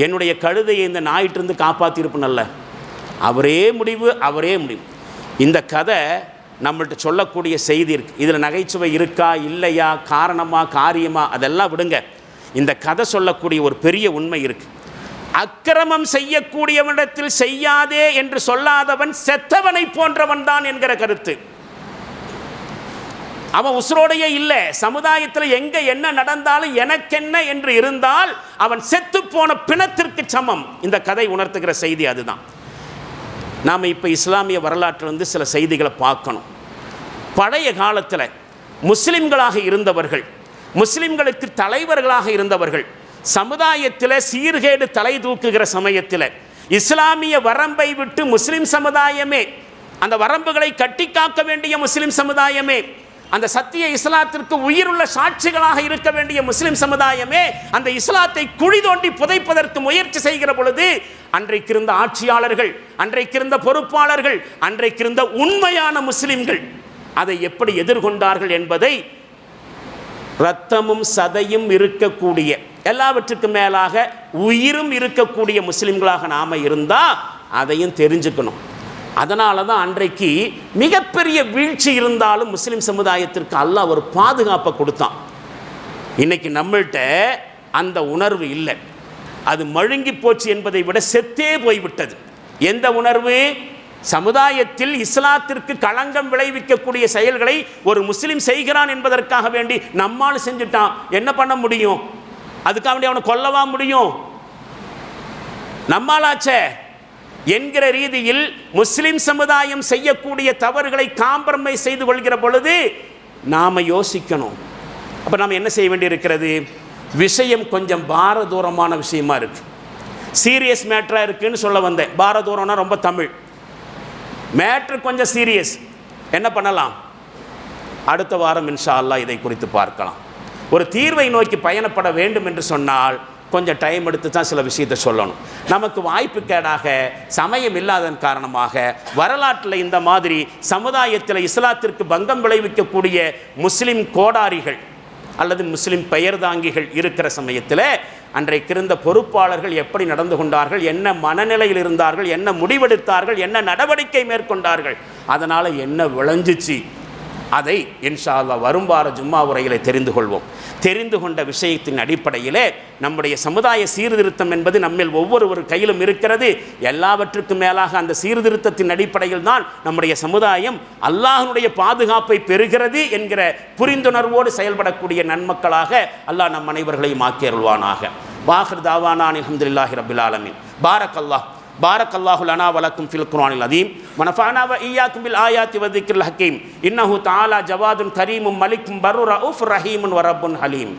A: என்னுடைய கழுதையை இந்த நாயிட்டிருந்து காப்பாற்றிருப்பேன்ல. அவரே முடிவு. இந்த கதை நம்மள்கிட்ட சொல்லக்கூடிய செய்தி இருக்குது. இதில் நகைச்சுவை இருக்கா இல்லையா, காரணமா காரியமா, அதெல்லாம் விடுங்க. இந்த கதை சொல்லக்கூடிய ஒரு பெரிய உண்மை இருக்குது. அக்கிரமம் செய்யக்கூடியவனிடத்தில் செய்யாதே என்று சொல்லாதவன் செத்தவனை போன்றவன் தான் என்கிற கருத்து. அவன் உசுரோடையே இல்லை, சமுதாயத்தில் எங்கே என்ன நடந்தாலும் எனக்கென்ன என்று இருந்தால் அவன் செத்து போன பிணத்திற்கு சமம். இந்த கதை உணர்த்துகிற செய்தி அதுதான். நாம் இப்போ இஸ்லாமிய வரலாற்றிலிருந்து சில செய்திகளை பார்க்கணும். பழைய காலத்தில் முஸ்லிம்களாக இருந்தவர்கள், முஸ்லிம்களுக்கு தலைவர்களாக இருந்தவர்கள், சமுதாயத்தில் சீர்கேடு தலை தூக்குகிற சமயத்தில் இஸ்லாமிய வரம்பை விட்டு முஸ்லிம் சமுதாயமே, அந்த வரம்புகளை கட்டி காக்க வேண்டிய முஸ்லிம் சமுதாயமே, அந்த சத்திய இஸ்லாத்திற்கு உயிருள்ள சாட்சிகளாக இருக்க வேண்டிய முஸ்லிம் சமுதாயமே அந்த இஸ்லாத்தை குழி தோண்டி புதைப்பதற்கு முயற்சி செய்கிற பொழுது அன்றைக்கு இருந்த ஆட்சியாளர்கள், அன்றைக்கு இருந்த பொறுப்பாளர்கள், அன்றைக்கு இருந்த உண்மையான முஸ்லிம்கள் அதை எப்படி எதிர்கொண்டார்கள் என்பதை, இரத்தமும் சதையும் இருக்கக்கூடிய, எல்லாவற்றுக்கும் மேலாக உயிரும் இருக்கக்கூடிய முஸ்லிம்களாக நாம் இருந்தால் அதையும் தெரிஞ்சுக்கணும். அதனால தான் அன்றைக்கு மிகப்பெரிய வீழ்ச்சி இருந்தாலும் முஸ்லிம் சமுதாயத்திற்கு அல்லாஹ் ஒரு பாதுகாப்பை கொடுத்தான். இன்னைக்கு நம்மள்கிட்ட அந்த உணர்வு இல்லை, அது மழுங்கி போச்சு என்பதை விட செத்தே போய்விட்டது. எந்த உணர்வு? சமுதாயத்தில் இஸ்லாத்திற்கு களங்கம் விளைவிக்கக்கூடிய செயல்களை ஒரு முஸ்லிம் செய்கிறான் என்பதற்காக வேண்டி நம்மால் செஞ்சுட்டான், என்ன பண்ண முடியும்? அதுக்காக வேண்டி அவனை கொல்லவா முடியும்? நம்மாலாச்சே என்கிற ரீதியில் முஸ்லிம் சமுதாயம் செய்யக்கூடிய தவறுகளை காம்ப்ரமைஸ் செய்து கொள்கிற பொழுது நாம் யோசிக்கணும். அப்போ நாம் என்ன செய்ய வேண்டியிருக்கிறது? விஷயம் கொஞ்சம் பாரதூரமான விஷயமா இருக்குது, சீரியஸ் மேட்டராக இருக்குதுன்னு சொல்ல வந்தேன். பாரதூரம்னா ரொம்ப தமிழ், மேட்ரு கொஞ்சம் சீரியஸ். என்ன பண்ணலாம்? அடுத்த வாரம் இன்ஷா அல்லாஹ் இதை குறித்து பார்க்கலாம். ஒரு தீர்வை நோக்கி பயணப்பட வேண்டும் என்று சொன்னால் கொஞ்சம் டைம் எடுத்து தான் சில விஷயத்தை சொல்லணும். நமக்கு வாய்ப்பு கேடாக சமயம் இல்லாதன் காரணமாக வரலாற்றில் இந்த மாதிரி சமுதாயத்தில் இஸ்லாத்திற்கு பங்கம் விளைவிக்கக்கூடிய முஸ்லிம் கோடாரிகள் அல்லது முஸ்லிம் பெயர்தாங்கிகள் இருக்கிற சமயத்தில் அன்றைக்கு இருந்த பொறுப்பாளர்கள் எப்படி நடந்து கொண்டார்கள், என்ன மனநிலையில் இருந்தார்கள், என்ன முடிவெடுத்தார்கள், என்ன நடவடிக்கை மேற்கொண்டார்கள், அதனால் என்ன விளைஞ்சிச்சு, அதை இன்ஷா அல்லாஹ் வரும் வார ஜும்மா உரையிலே தெரிந்து கொள்வோம். தெரிந்து கொண்ட விஷயத்தின் அடிப்படையிலே நம்முடைய சமுதாய சீர்திருத்தம் என்பது நம்மில் ஒவ்வொரு கையிலும் இருக்கிறது. எல்லாவற்றுக்கும் மேலாக அந்த சீர்திருத்தத்தின் அடிப்படையில் தான் நம்முடைய சமுதாயம் அல்லாஹ்வுடைய பாதுகாப்பை பெறுகிறது என்கிற புரிந்துணர்வோடு செயல்படக்கூடிய நன்மக்களாக அல்லாஹ் நம் அனைவர்களையும் ஆக்கியருள்வானாக. வாஹிர் தாவானா அல்ஹம்துலில்லாஹி ரப்பில் ஆலமீன். பாரக்கல்லாஹு லனா வலக்கும் ஃபில் குர்ஆனில் அதீம் வனஃபஅனா வ ஈயாக்கும் பில் ஆயாத்தி வ திக்ரில் ஹக்கீம் இன்னஹு தஆலா ஜவாதுன் கரீமும் மலிக்கும் பர்ரு ரഊஃபுர் ரஹீமுன் வ ரப்புன் ஹலீம்.